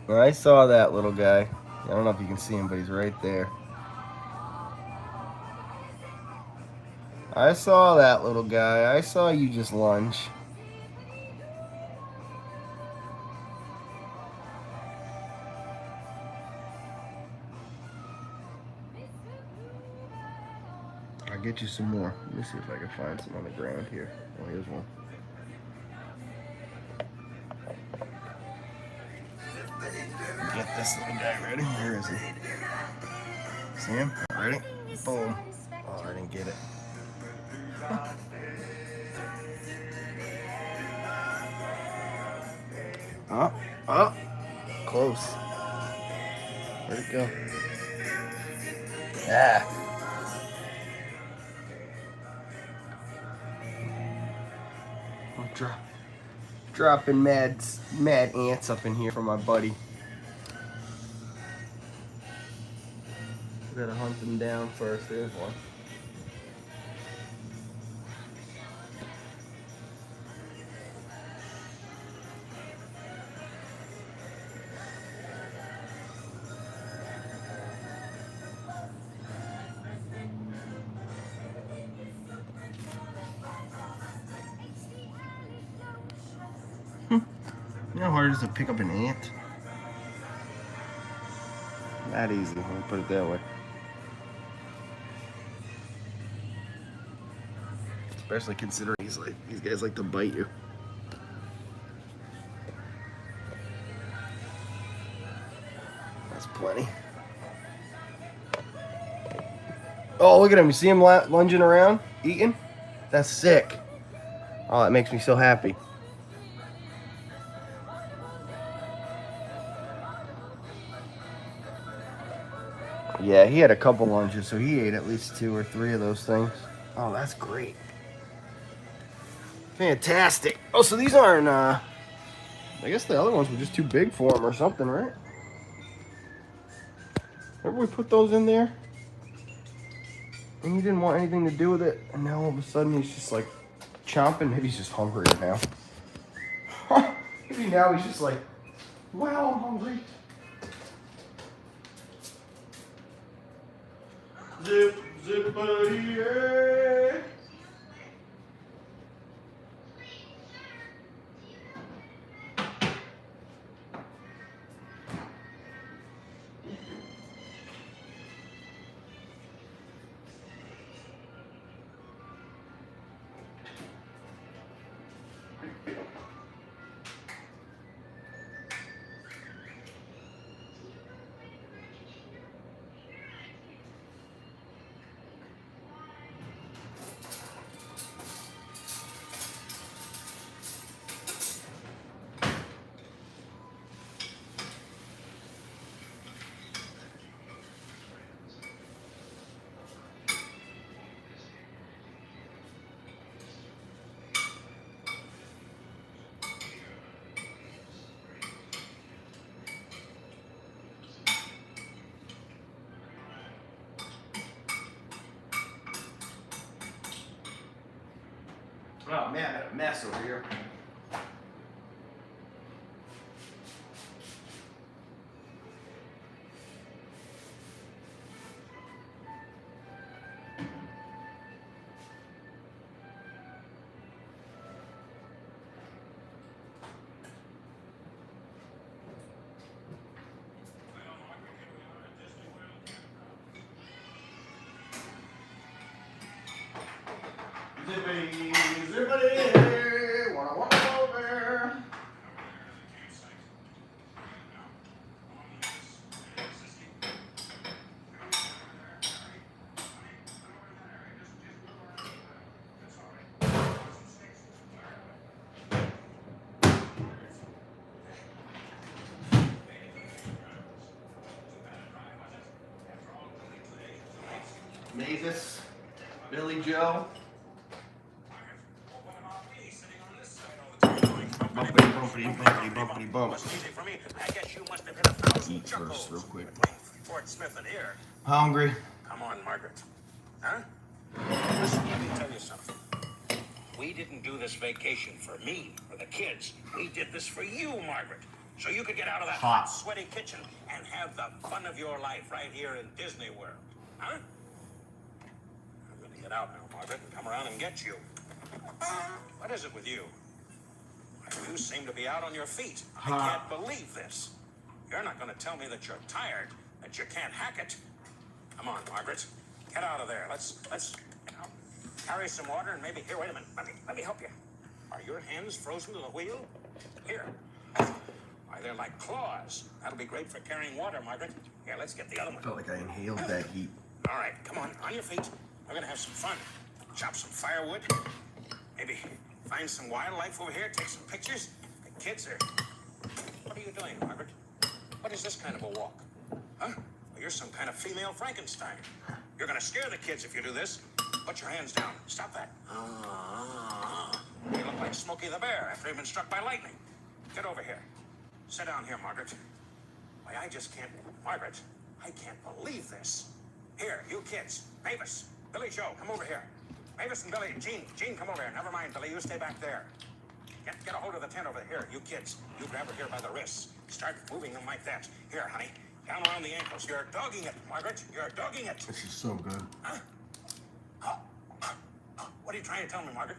I saw that little guy. I don't know if you can see him, but he's right there. I saw that little guy. I saw you just lunge. I'll get you some more. Let me see if I can find some on the ground here. Oh, here's one. Get this little guy ready. Where is he? See him? Ready? Boom. Oh, I didn't get it. Oh, close. Where'd it go? Ah. I'm dropping mad ants up in here for my buddy. We gotta hunt them down first. There's one. You know how hard it is to pick up an ant? Not easy, let me put it that way. Especially considering these guys like to bite you. That's plenty. Oh, look at him. You see him lunging around, eating? That's sick. Oh, that makes me so happy. Yeah, he had a couple lunges, so he ate at least 2 or 3 of those things. Oh, that's great. Fantastic. Oh, so these aren't, I guess the other ones were just too big for him or something, right? Remember we put those in there? And he didn't want anything to do with it, and now all of a sudden he's just like chomping. Maybe he's just hungry now. Maybe now he's just like, wow, I'm hungry. Zip, zippity, yeah. Oh man, I got a mess over here. Zippity, zippity, wanna walk over. Mavis, Billy Joe. Bumpity, bumpity, bumpity, bumpity, bump. Wasn't easy for me. I guess you must have hit 1,000 Eat chuckles. first, real quick. Between Fort Smith and here. Hungry. Come on, Margaret. Huh? Listen, let me tell you something. We didn't do this vacation for me or the kids. We did this for you, Margaret. So you could get out of that hot, sweaty kitchen and have the fun of your life right here in Disney World. Huh? I'm going to get out now, Margaret, and come around and get you. What is it with you? You seem to be out on your feet. I can't believe this. You're not going to tell me that you're tired, that you can't hack it. Come on, Margaret. Get out of there. Let's carry some water and maybe... Here, wait a minute. Let me help you. Are your hands frozen to the wheel? Here. Why, they're like claws. That'll be great for carrying water, Margaret. Here, let's get the other one. Felt like I inhaled that heat. All right, come on your feet. We're gonna have some fun. Chop some firewood. Maybe find some wildlife over here, take some pictures. The kids are... What are you doing, Margaret? What is this kind of a walk? Huh? Well, you're some kind of female Frankenstein. You're gonna scare the kids if you do this. Put your hands down. Stop that. You look like Smokey the Bear after he'd been struck by lightning. Get over here. Sit down here, Margaret. Why, I just can't... Margaret, I can't believe this. Here, you kids. Mavis, Billy Joe, come over here. Mavis and Billy, Jean, come over here. Never mind, Billy, you stay back there. Get a hold of the tent over here, you kids. You grab her here by the wrists. Start moving them like that. Here, honey, down around the ankles. You're dogging it, Margaret. You're dogging it. This is so good. Huh? What are you trying to tell me, Margaret?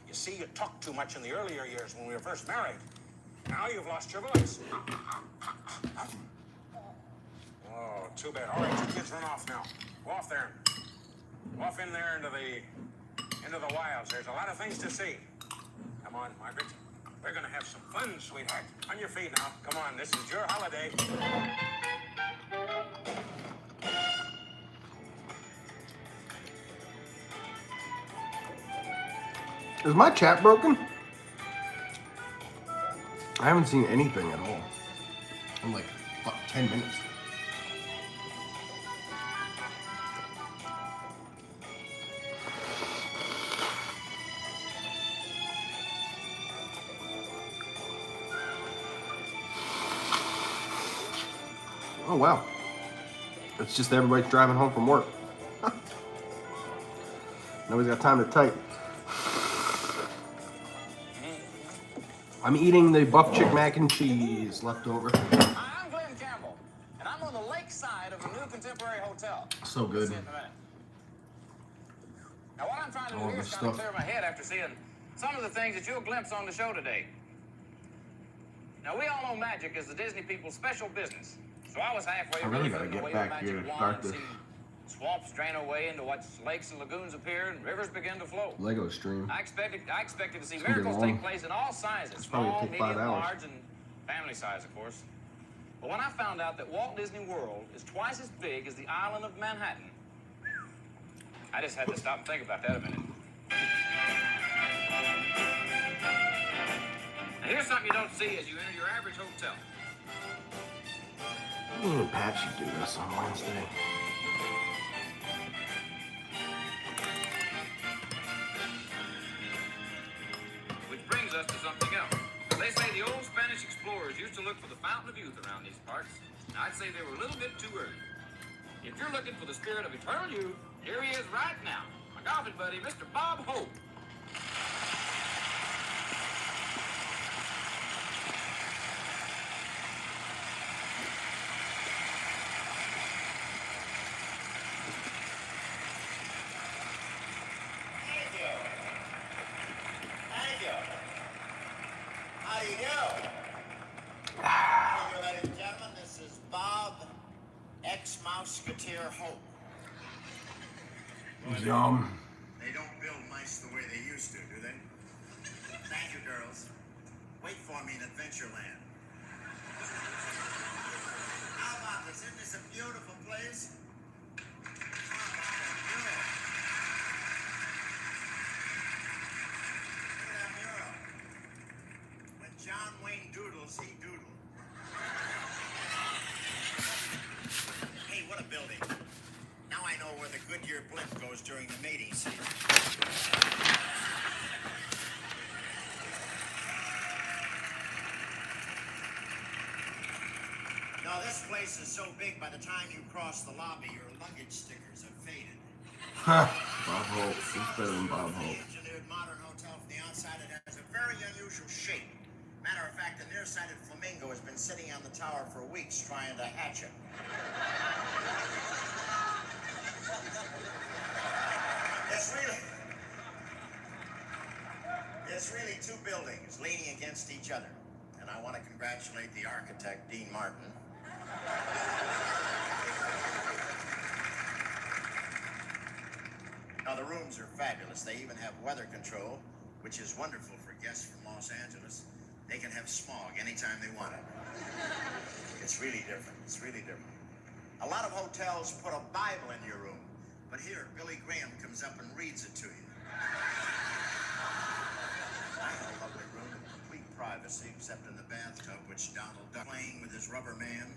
You see, you talked too much in the earlier years when we were first married. Now you've lost your voice. Oh, too bad. All right, you kids run off now. Go off there. Go off in there into the wilds. There's a lot of things to see. Come on, Margaret. We're gonna have some fun, sweetheart. On your feet now. Come on, this is your holiday. Is my chat broken? I haven't seen anything at all. I'm like, 10 minutes. Oh, wow. It's just everybody's driving home from work. Nobody's got time to type. I'm eating the buff chick mac and cheese leftover. Hi, I'm Glenn Campbell, and I'm on the lake side of the new Contemporary Hotel. So good. See you in a minute. Now, what I'm trying to do here is kind of clear my head after seeing some of the things that you'll glimpse on the show today. Now, we all know magic is the Disney people's special business. So I was halfway I really ready gotta to get wave a back here magic to wand start and this. see swamps drain away into what lakes and lagoons appear and rivers begin to flow. Lego stream. I expected to see It's gonna be miracles long. take place in all sizes, It's probably small, gonna take 5 medium, hours. large, and family size, of course. But when I found out that Walt Disney World is twice as big as the island of Manhattan, I just had to stop and think about that a minute. Now here's something you don't see as you enter your average hotel. Me and Pat should do this on Wednesday. Which brings us to something else. They say the old Spanish explorers used to look for the fountain of youth around these parts. Now, I'd say they were a little bit too early. If you're looking for the spirit of eternal youth, here he is right now. My golfing buddy, Mr. Bob Hope. Thank you. How do you do? Thank you, ladies and gentlemen. This is Bob, ex-Mouseketeer Hope. Yum. They don't build mice the way they used to, do they? Thank you, girls. Wait for me in Adventureland. How about this? Isn't this a beautiful place? How about that mural? Look at that mural. When John Wayne doodles, he doodled. Hey, what a building. Now I know where the Goodyear blimp goes during the mating season. No, this place is so big, by the time you cross the lobby, your luggage stickers have faded. Huh. Bob Hope. It's better than Bob Hope. Engineered modern hotel from the outside. It has a very unusual shape. Matter of fact, the nearsighted flamingo has been sitting on the tower for weeks trying to hatch it. It's really two buildings leaning against each other. And I want to congratulate the architect, Dean Martin. Now, the rooms are fabulous. They even have weather control, which is wonderful for guests from Los Angeles. They can have smog anytime they want it. It's really different. It's really different. A lot of hotels put a Bible in your room, but here, Billy Graham comes up and reads it to you. I have a lovely room with complete privacy, except in the bathtub, which Donald Duck playing with his rubber man.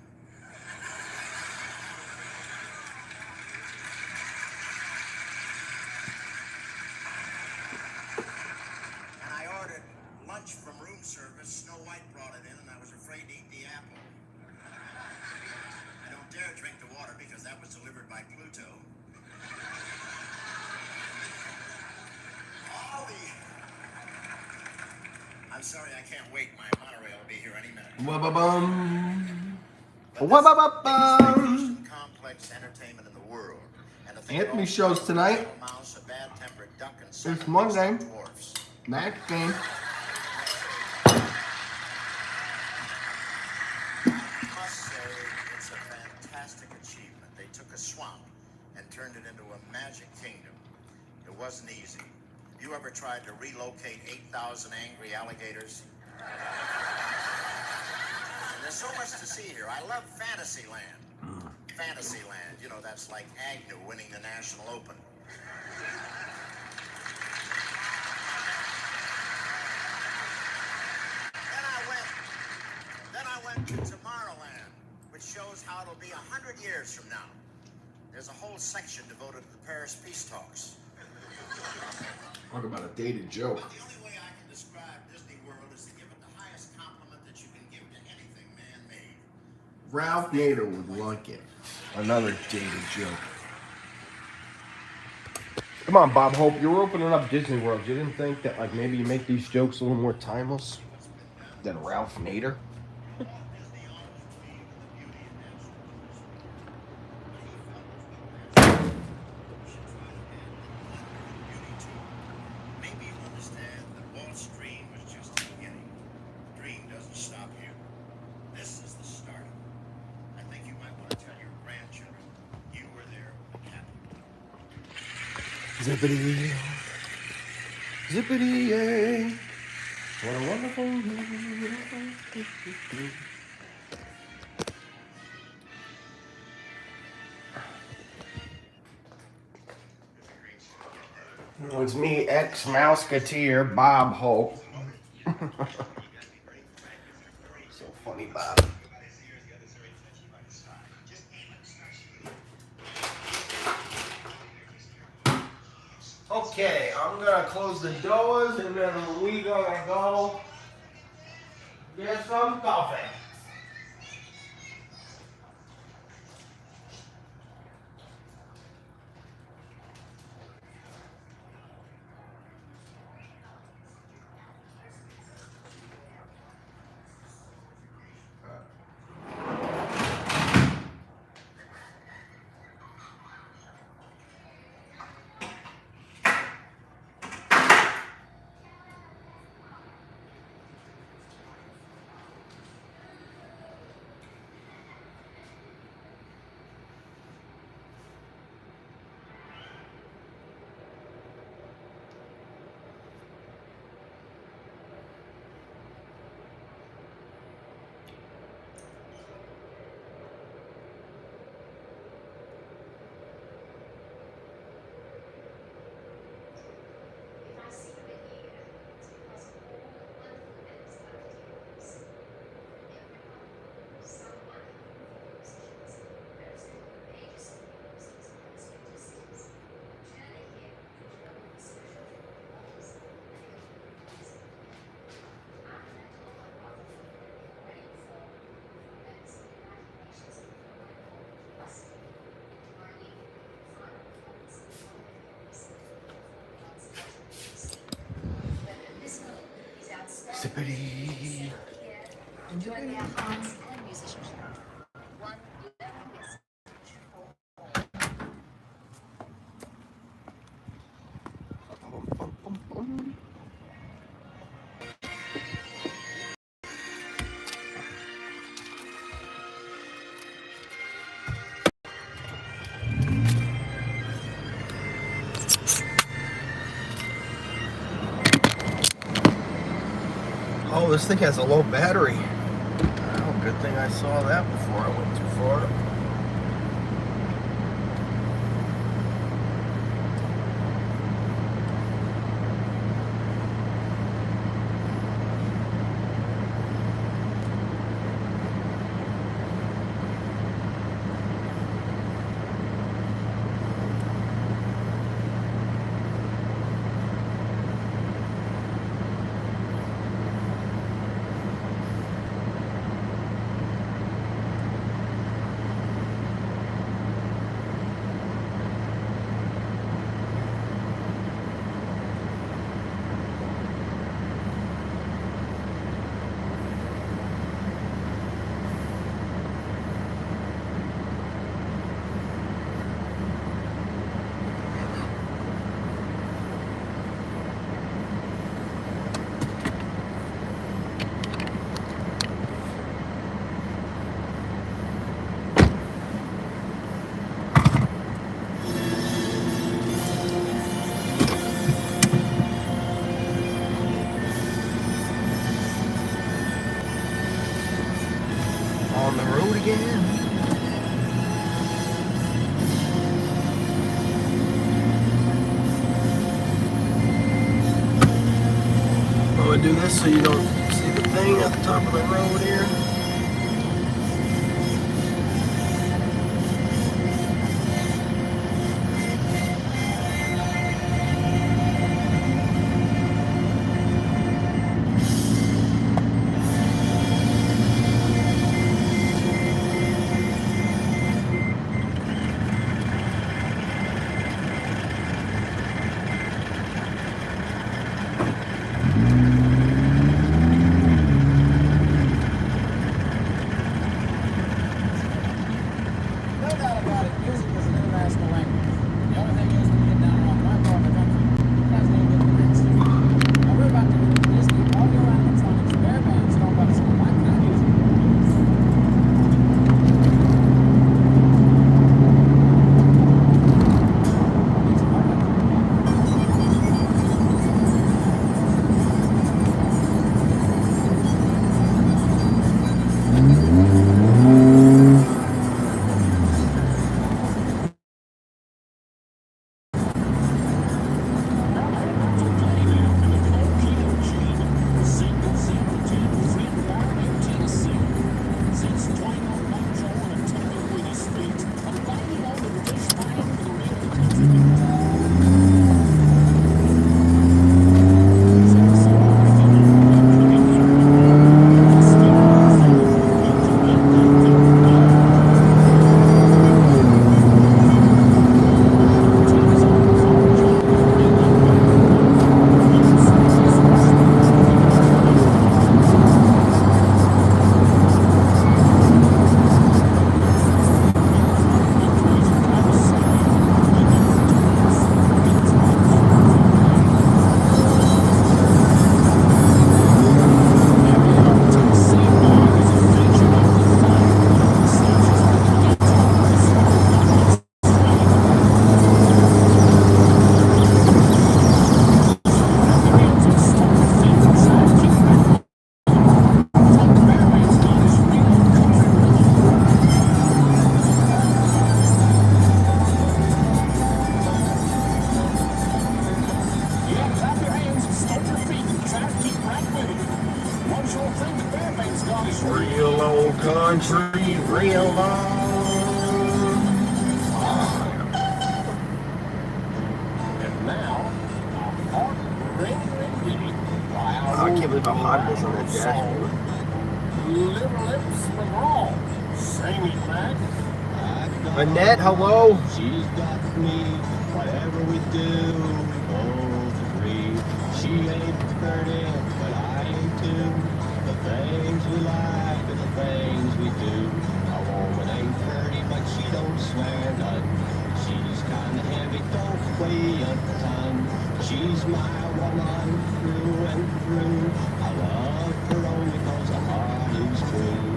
And I ordered lunch from room service. Snow White brought it in, and I was afraid to eat the apple. I don't dare drink the water because that was delivered by Pluto. I'm sorry, I can't wait. My monorail will be here any minute. Wa-ba-bum. Wa-ba-ba-bum. Complex entertainment in the world. Anthony shows tonight. It's Monday. Max game. I must say, it's a fantastic achievement. They took a swamp and turned it into a magic kingdom. It wasn't easy. You ever tried to relocate 8,000 angry alligators? And there's so much to see here. I love Fantasyland. Fantasyland, you know, that's like Agnew winning the National Open. Then I went to Tomorrowland, which shows how it'll be 100 years from now. There's a whole section devoted to the Paris peace talks. Talk about a dated joke. The only way I can describe Disney World is to give it the highest compliment that you can give to anything man-made. Ralph Nader would like it. Another dated joke. Come on, Bob Hope. You're opening up Disney World. You didn't think that, like, maybe you make these jokes a little more timeless than Ralph Nader? Maybe you understand that Walt's dream was just the beginning. The dream doesn't stop here. This is the start. I think you might want to tell your grandchildren you were there when it happened. Zippity. Zippity, yay. What a wonderful... It's me, ex-Mouseketeer, Bob Hope. So funny, Bob. Okay, I'm gonna close the doors and then we gonna go get some coffee. Bippity. Enjoy their arts and musicianship. One glorious. Oh, this thing has a low battery. Oh, good thing I saw that before I went too far. On the road again. I'm gonna do this so you don't see the thing at the top of the road here. Real old country, real long. And now, a hot, ring ditty by our I can't believe how hot it is on that dashboard. Little Lips McGraw. Sing it, Mac. Annette, hello. She's got me, whatever we do, we both agree. She ain't 30, but I ain't too. things we like and the things we do. A woman ain't pretty, but she don't swear none. She's kinda heavy, don't weigh a ton. She's my woman through and through. I love her only 'cause her heart is true.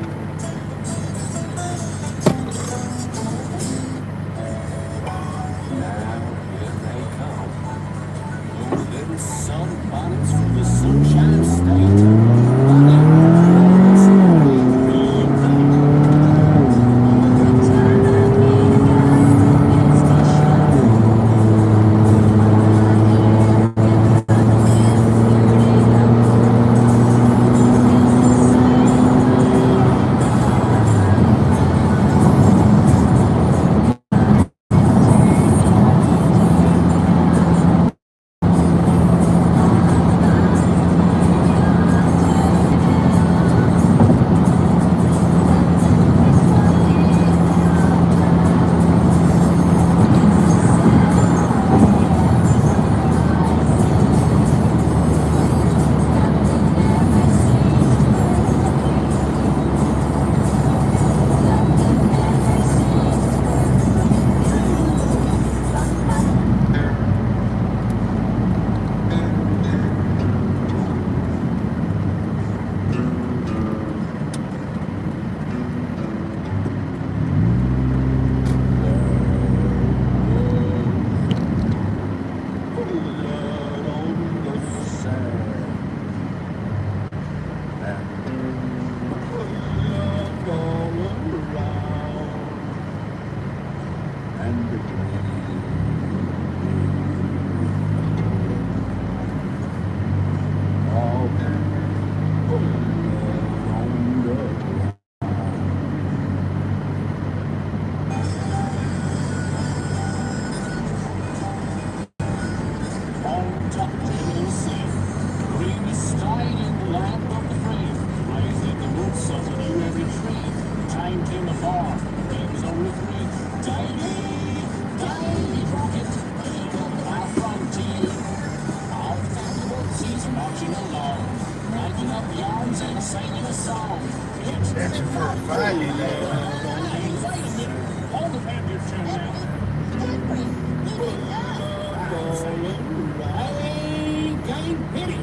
Now here they come. Those little sunbonnets from the Sunshine State. Bunny, what's Attention for a Friday night. Hold the band your tune now. Hey, game pity.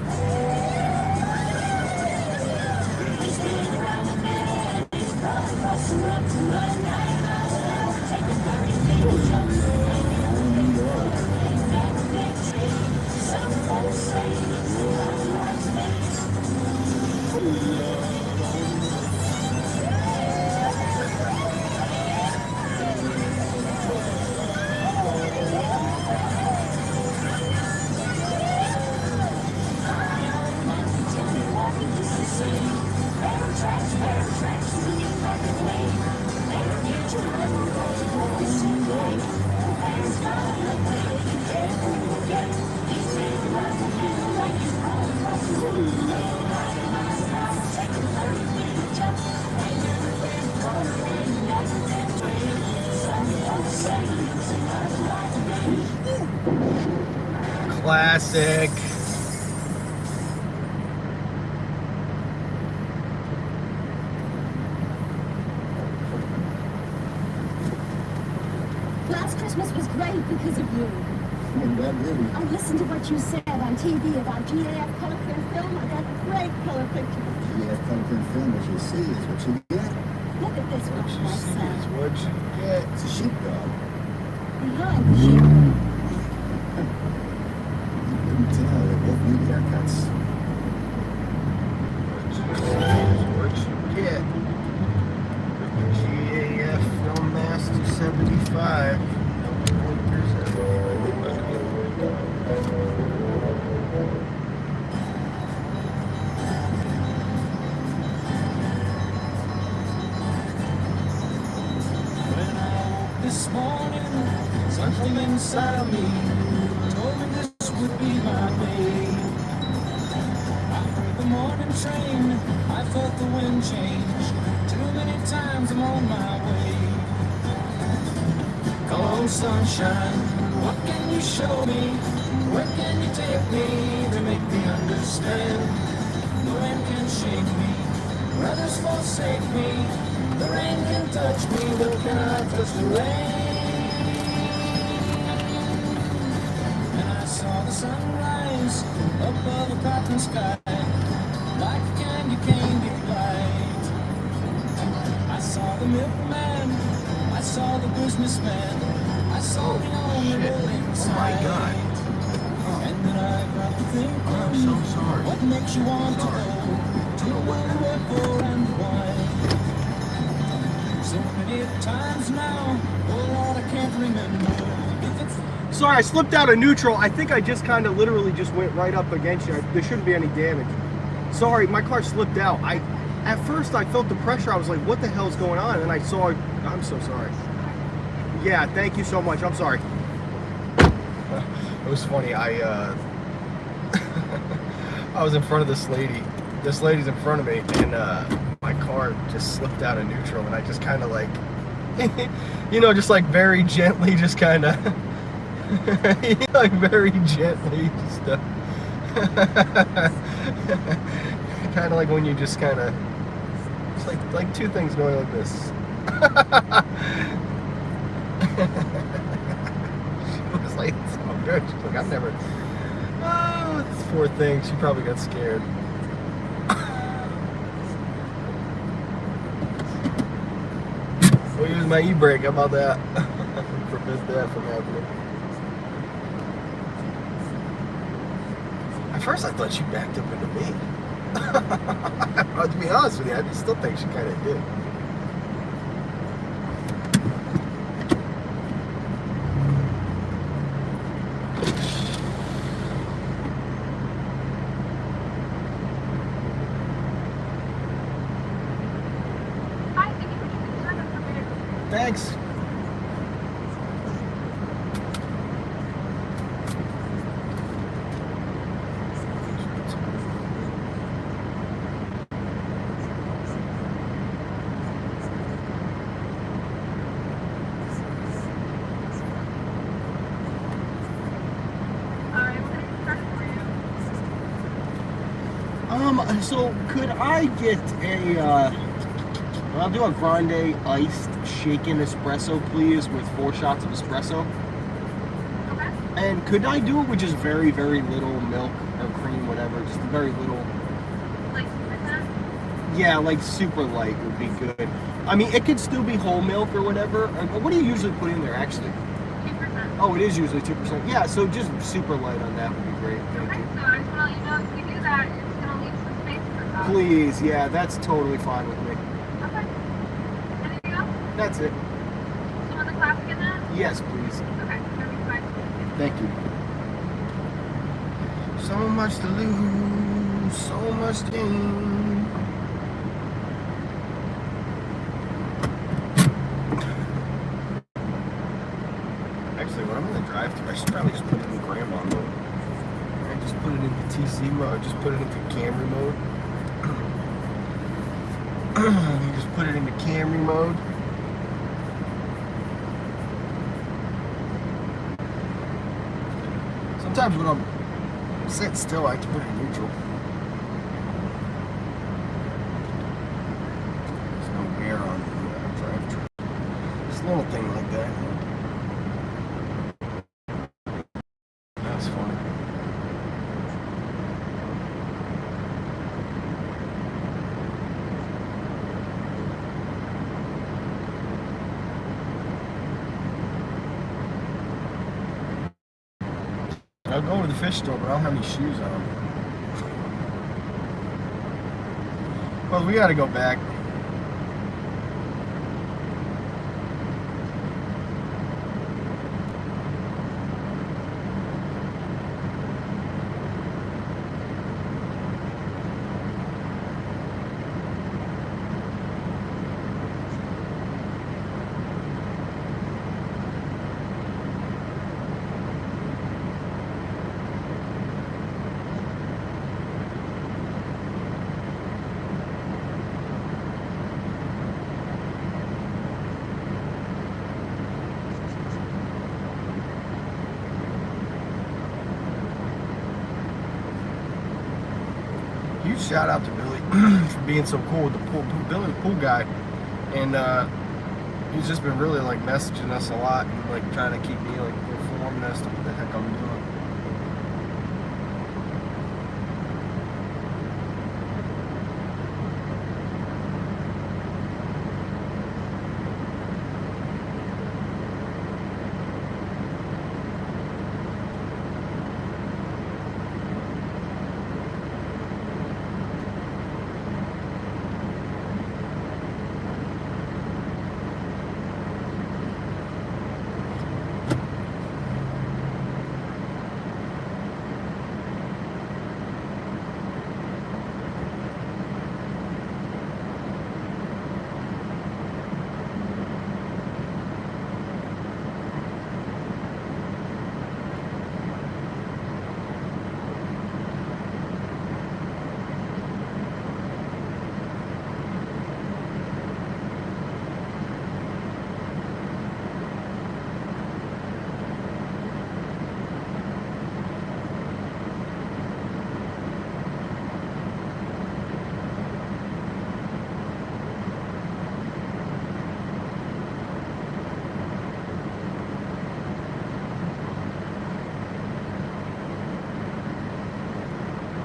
Classic. Last Christmas was great because of you. I listened to what you said on TV about GAF color print film. I got great color pictures. GAF color print film, what you see is what you get. Look at this one, my son. What you get? It's a sheepdog. Behind the sheep. You couldn't tell, they both need haircuts. What you get? GAF Film Master 75. This morning, something inside of me told me this would be my day. I heard the morning train, I felt the wind change. Too many times I'm on my way. Come on, sunshine, what can you show me? Where can you take me to make me understand? No man can shake me, Brothers forsake me, the rain can touch me, but cannot touch the rain. And I saw the sunrise above a cotton sky, like a candy cane light. I saw the milkman, I saw the businessman, I saw the only road inside. Oh my God. And then I got to thinking, I'm so sorry. what makes you want to know wherefore and why? So many times now, oh Lord, I can't remember. Sorry, I slipped out of neutral. I think I just kind of literally just went right up against you. There shouldn't be any damage. Sorry, my car slipped out. At first I felt the pressure. I was like, what the hell's going on? And I saw, I'm so sorry. Yeah, thank you so much. I'm sorry. It was funny. I was in front of this lady. This lady's in front of me, and my car just slipped out of neutral, and I just kind of like, you know, just like very gently, just kind of, like very gently, just kind of like when you just kind of, it's like two things going like this. She was like, it's all good. She's like, I've never. Oh, this poor thing. She probably got scared. We'll use my e-brake. How about that? Prevent that from happening. At first, I thought she backed up into me. To be honest with you, I still think she kind of did. Thanks. So could I get a, I'll do a grande iced shaken espresso, please, with 4 shots of espresso. Okay. And could I do it with just very, very little milk or cream, whatever, just very little? Like that? Yeah, like super light would be good. I mean, it could still be whole milk or whatever. What do you usually put in there, actually? 2%. Oh, it is usually 2%. Yeah, so just super light on that would be great. Thank you. So I just want to let you know if we do that, it's going to leave some space for that. Please, yeah, that's totally fine with me. Okay. Anything else? That's it. Do you want the classic in that? Yes, please. Okay, fine. Thank you. So much to lose, so much to gain. Actually, when I'm in the drive-thru, I should probably just put it in grandma mode. I just put it into TC mode, just put it into Camry mode. You just put it into Camry mode. Sometimes when I'm sitting still, I have to put it in neutral. There's no wear on the drive-thru. Just a little thing like that. That's funny. I'll go to the fish store, but I don't have any shoes on. Well, we gotta go back. Huge shout out to Billy. for being so cool with the Billy the pool guy, and he's just been really like messaging us a lot and like trying to keep me like informed as to what the heck I'm doing.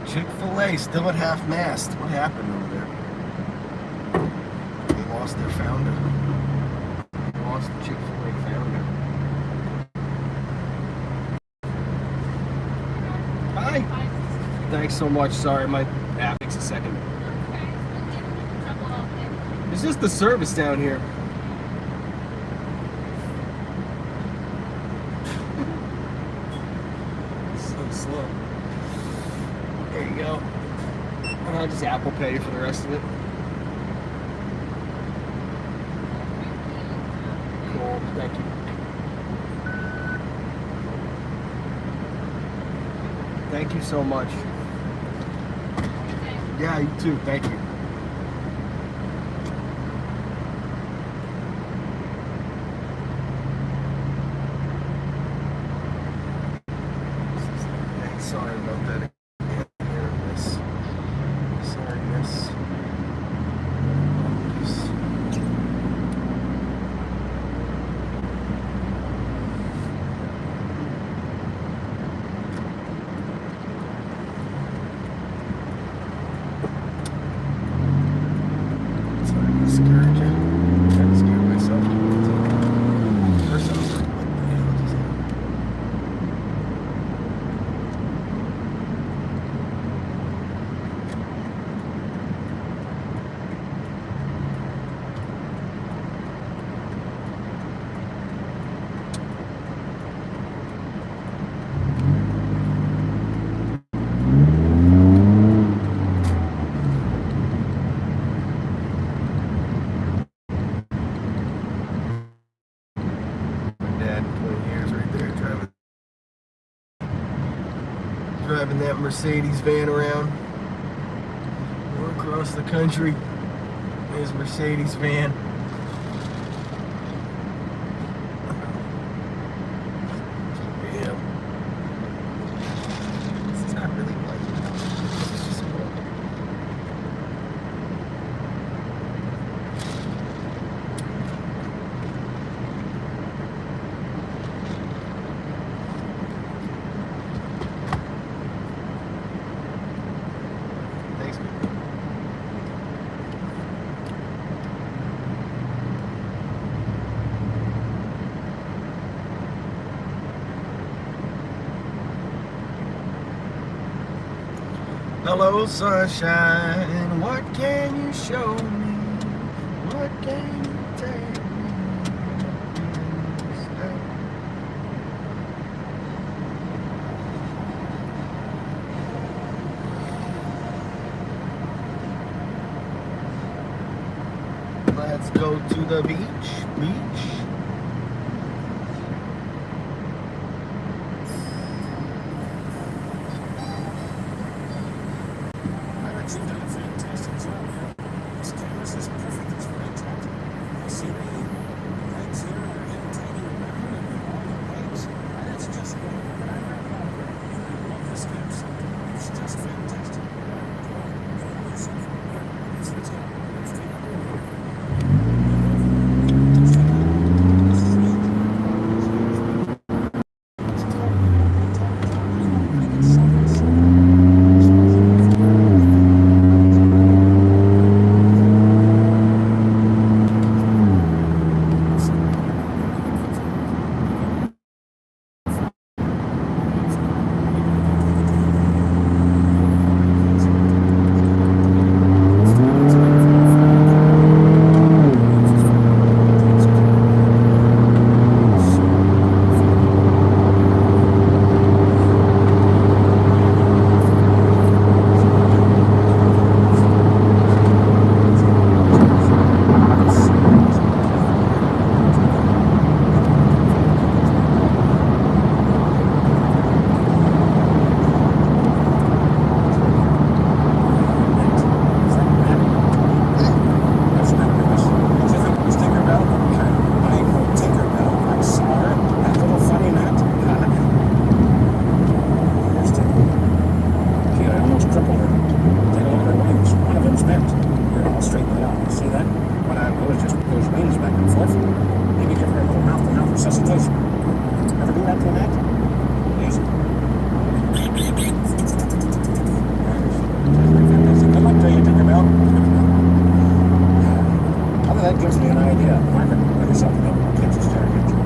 Chick-fil-A still at half-mast. What happened over there? They lost their founder. They lost the Chick-fil-A founder. Hi. Thanks so much. Sorry, my app takes a second. It's just the service down here. It's so slow. There you go. And I'll just Apple Pay for the rest of it. Cool. Thank you. Thank you so much. Yeah, you too. Thank you. Sorry about that. Sorry, miss. Driving that Mercedes van around all across the country. His Mercedes van. Yeah. It's not really like it's just cool. Hello, sunshine, what can you show me? What can you take me? Let's go to the beach. You've done a fantastic job here. This canvas is perfect. It's very attractive. I see the legs here are imitating around and all the legs. That's just great. I love this steps. It's just fantastic. resuscitation. Ever do that to an act? Easy. Good luck to you, Tinkerbell. Although that gives me an idea. Margaret, maybe something that kids are staring at you.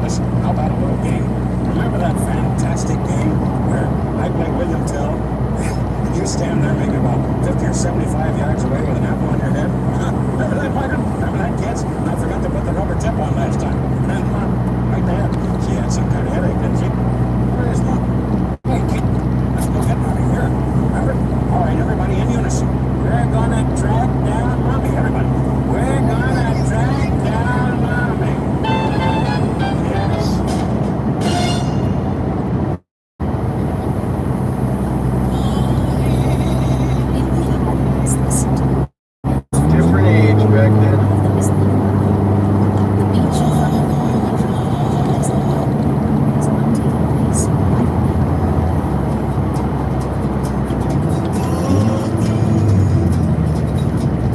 Listen, how about a little game? Remember that fantastic game where I play William Tell? And you stand there maybe about 50 or 75 yards away with an apple on your head? Remember that, Margaret? Remember that, kids? I forgot to put the rubber tip on last time. And Mom, right there, she had some kind of headache, didn't she? Where is Mom? Hey, kid, let's go get Mommy here. Remember? All right, everybody in unison. We're gonna track down Mommy. Everybody. We're gonna track down Mommy. Yes. Different age back then.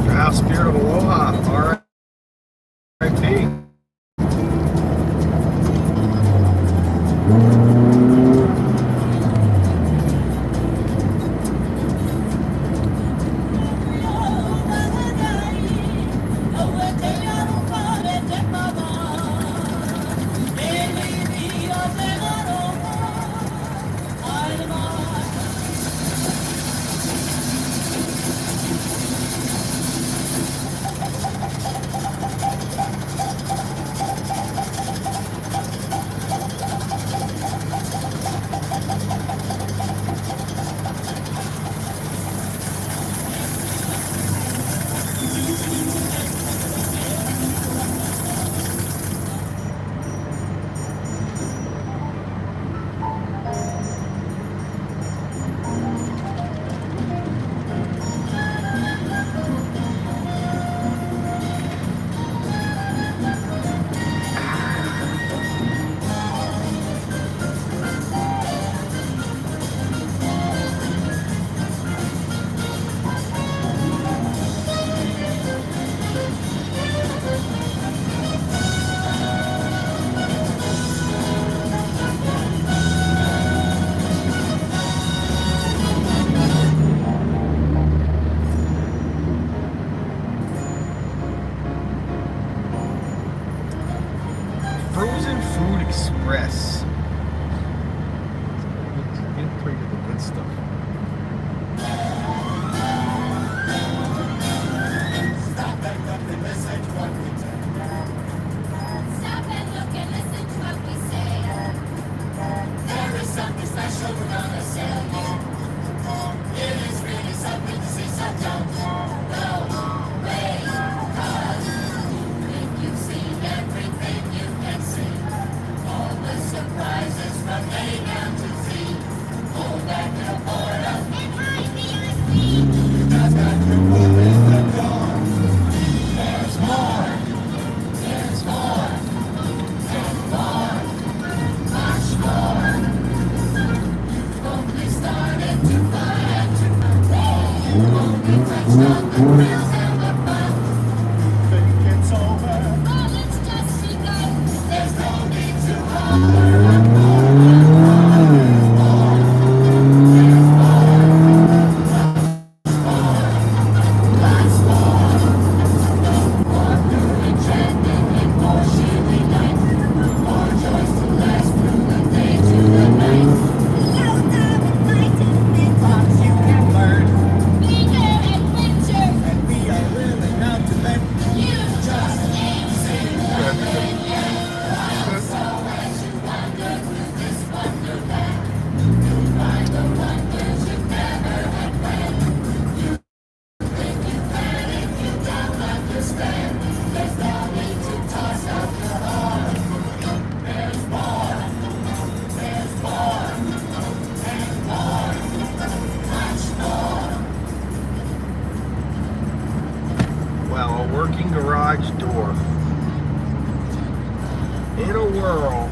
Wow, Spirit of Aloha, R.I.P. Frozen Food Express. Get pretty to the good stuff. Stop and look and listen to what we say. Stop and look and listen to what we say. There is something special we're gonna sell you. It is really something to see, so don't go away. 'Cause if you've seen everything you can see, all the surprises from A down to Z, pull back the border and hide behind me. You just got to open the door. There's more. There's more. And more. Much more. You've only started to find and to know. You've only touched on the thrills and the fun. Think it's over? Well, it's just begun. There's no need to holler. And more. There's more. There's more. Lots more. More new enchantment and more shielding light. More joys to last through the day to the night. Countdown enlightenment thoughts you can learn. Bigger adventures. And we are willing now to let you just ain't seen nothing yet. So as you wander through this wonderland, you'll find the wonders you never had planned. If you panic, you don't understand. There's no need to toss up your arms. There's more. There's more. And more. Much more. Well, a working garage door. In a world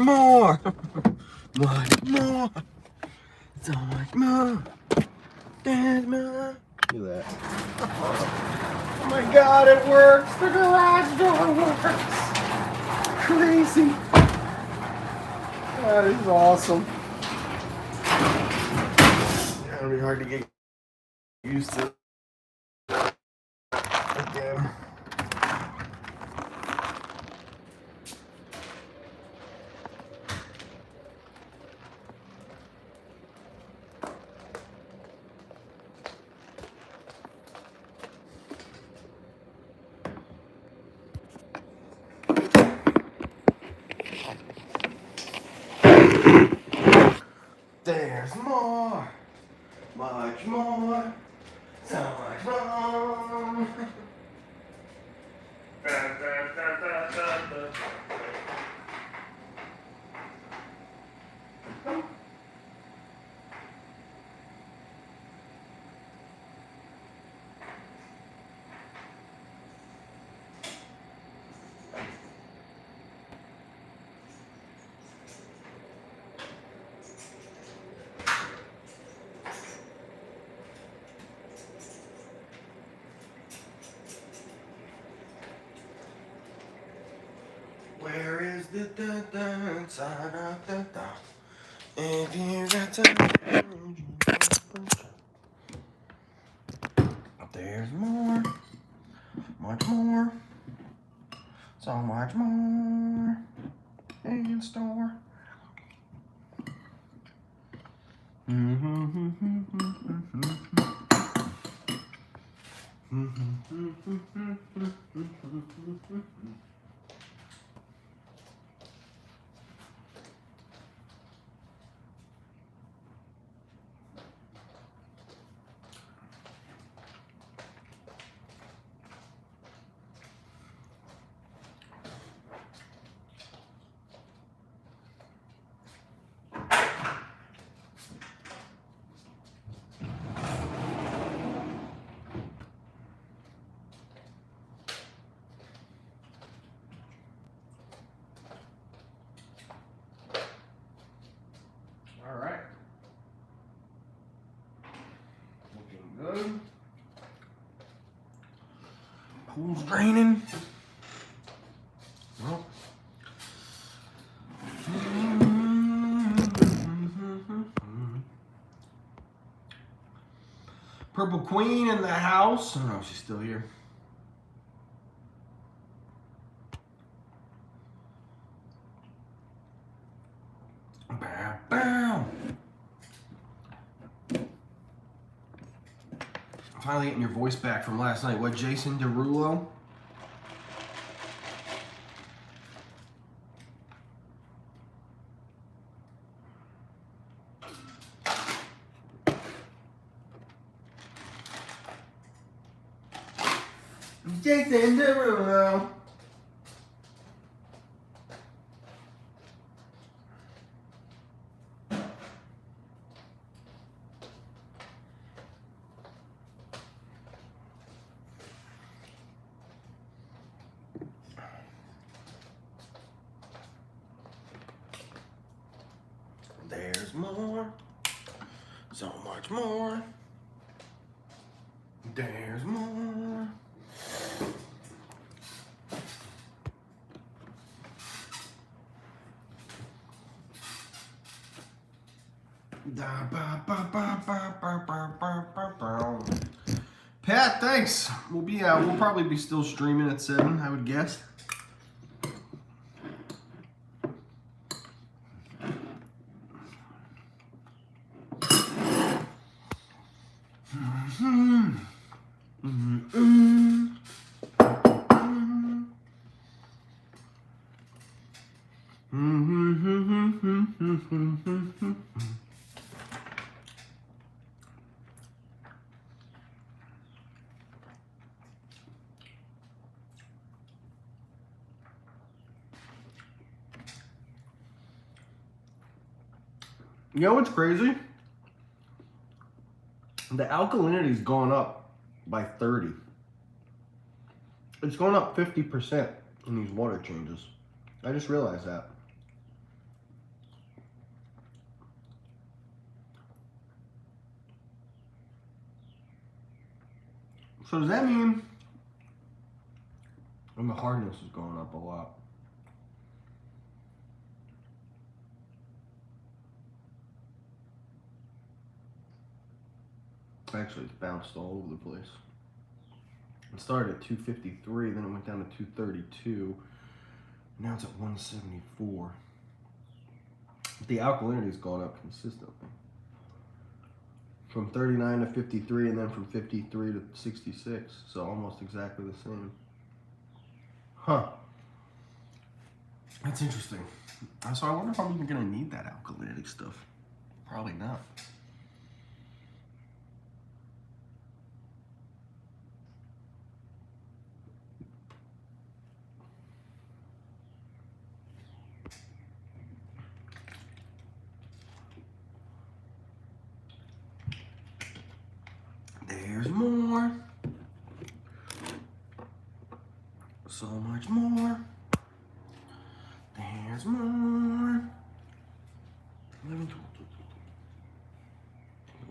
more. Much more. So much more. There's more. Look at that. Oh my God, it works. The garage door works. Crazy. That is awesome. It'll be hard to get used to again. There's more, much more, so much more. Where is the da-da inside of the da? If you got to, there's more, much more, so much more in store. All right. Looking good. Pool's draining. Well. Purple Queen in the house. I don't know if she's still here. Bow, bow. Finally getting your voice back from last night. What, Jason Derulo? Jason Derulo. There's more, so much more. There's more. Pat, thanks. We'll probably be still streaming at 7, I would guess. You know what's crazy? The alkalinity's gone up by 30. It's gone up 50% in these water changes. I just realized that. So does that mean, and the hardness is going up a lot. Actually, it's bounced all over the place. It started at 253, then it went down to 232. Now it's at 174. The alkalinity's gone up consistently. From 39 to 53, and then from 53 to 66. So almost exactly the same. Huh. That's interesting. So I wonder if I'm even gonna need that alkalinity stuff. Probably not. There's more. So much more. There's more. Those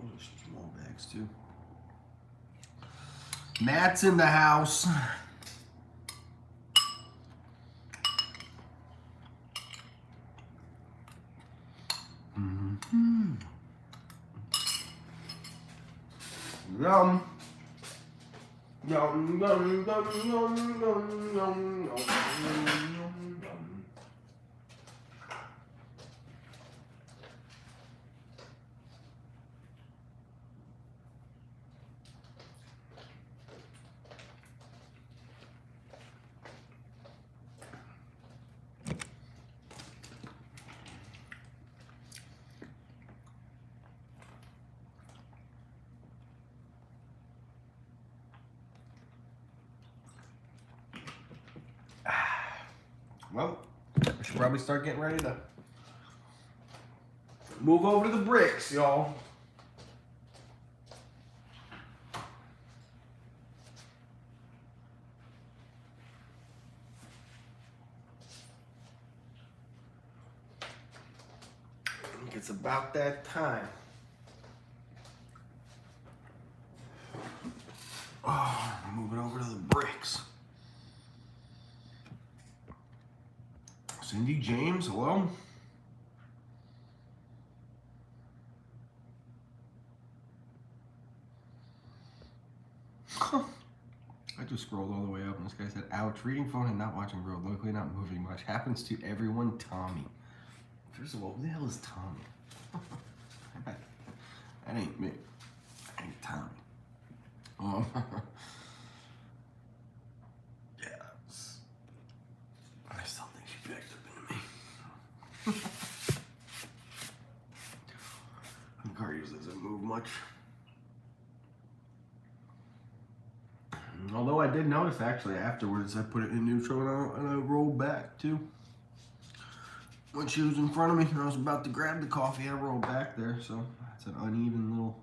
are some small bags too. Matt's in the house. Mm-hmm. Yum. Yum, yum, yum, yum, yum, yum, yum, yum. Well, I should probably start getting ready to move over to the bricks, y'all. I think it's about that time. Oh, moving over to the bricks. Cindy James, hello? I just scrolled all the way up and this guy said, ouch, reading phone and not watching road, luckily not moving much. Happens to everyone, Tommy. First of all, who the hell is Tommy? That ain't me. That ain't Tommy. Yeah. I still think she backed up into me. The car usually doesn't move much. Although I did notice actually afterwards I put it in neutral and I rolled back too. When she was in front of me and I was about to grab the coffee, I rolled back there, so that's an uneven little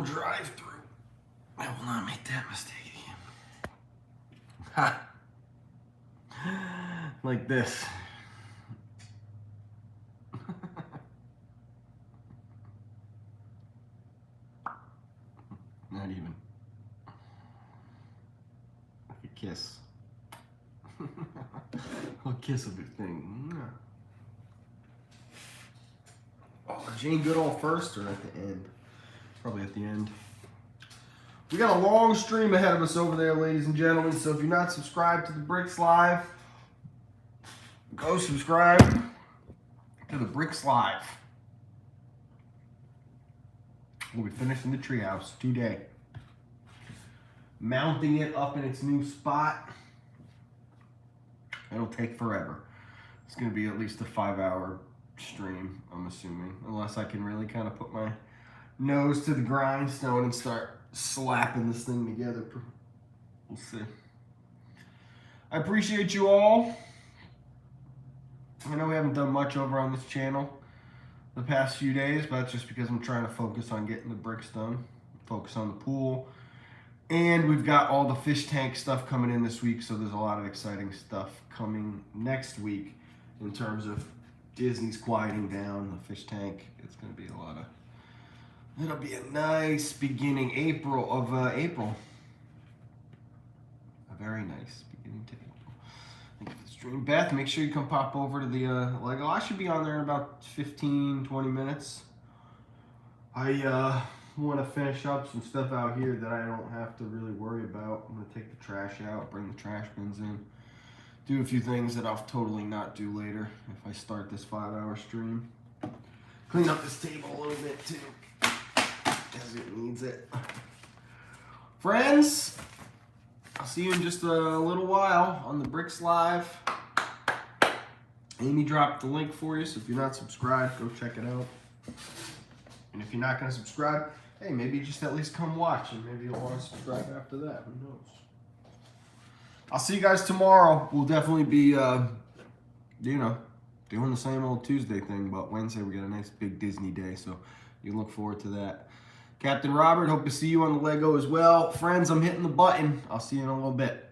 drive through. I will not make that mistake again. Ha! Like this. Not even. Like a kiss. A kiss of a thing. Oh, Jane Goodall first or at the end? Probably at the end. We got a long stream ahead of us over there, ladies and gentlemen. So if you're not subscribed to the Bricks Live, go subscribe to the Bricks Live. We'll be finishing the treehouse today. Mounting it up in its new spot. It'll take forever. It's going to be at least a 5-hour stream, I'm assuming. Unless I can really kind of put my nose to the grindstone and start slapping this thing together. We'll see. I appreciate you all. I know we haven't done much over on this channel the past few days, but that's just because I'm trying to focus on getting the bricks done, focus on the pool, and we've got all the fish tank stuff coming in this week, so there's a lot of exciting stuff coming next week in terms of Disney's quieting down, the fish tank. It's going to be a It'll be a nice beginning April. A very nice beginning to April. Thank you for the stream. Beth, make sure you come pop over to the Lego. I should be on there in about 15, 20 minutes. I want to finish up some stuff out here that I don't have to really worry about. I'm going to take the trash out, bring the trash bins in, do a few things that I'll totally not do later if I start this 5-hour stream. Clean up this table a little bit too, as it needs it. Friends, I'll see you in just a little while on the Bricks Live. Amy dropped the link for you, so if you're not subscribed, go check it out. And if you're not going to subscribe, hey, maybe just at least come watch, and maybe you'll want to subscribe after that. Who knows? I'll see you guys tomorrow. We'll definitely be, you know, doing the same old Tuesday thing, but Wednesday we got a nice big Disney day, so you look forward to that. Captain Robert, hope to see you on the Lego as well. Friends, I'm hitting the button. I'll see you in a little bit.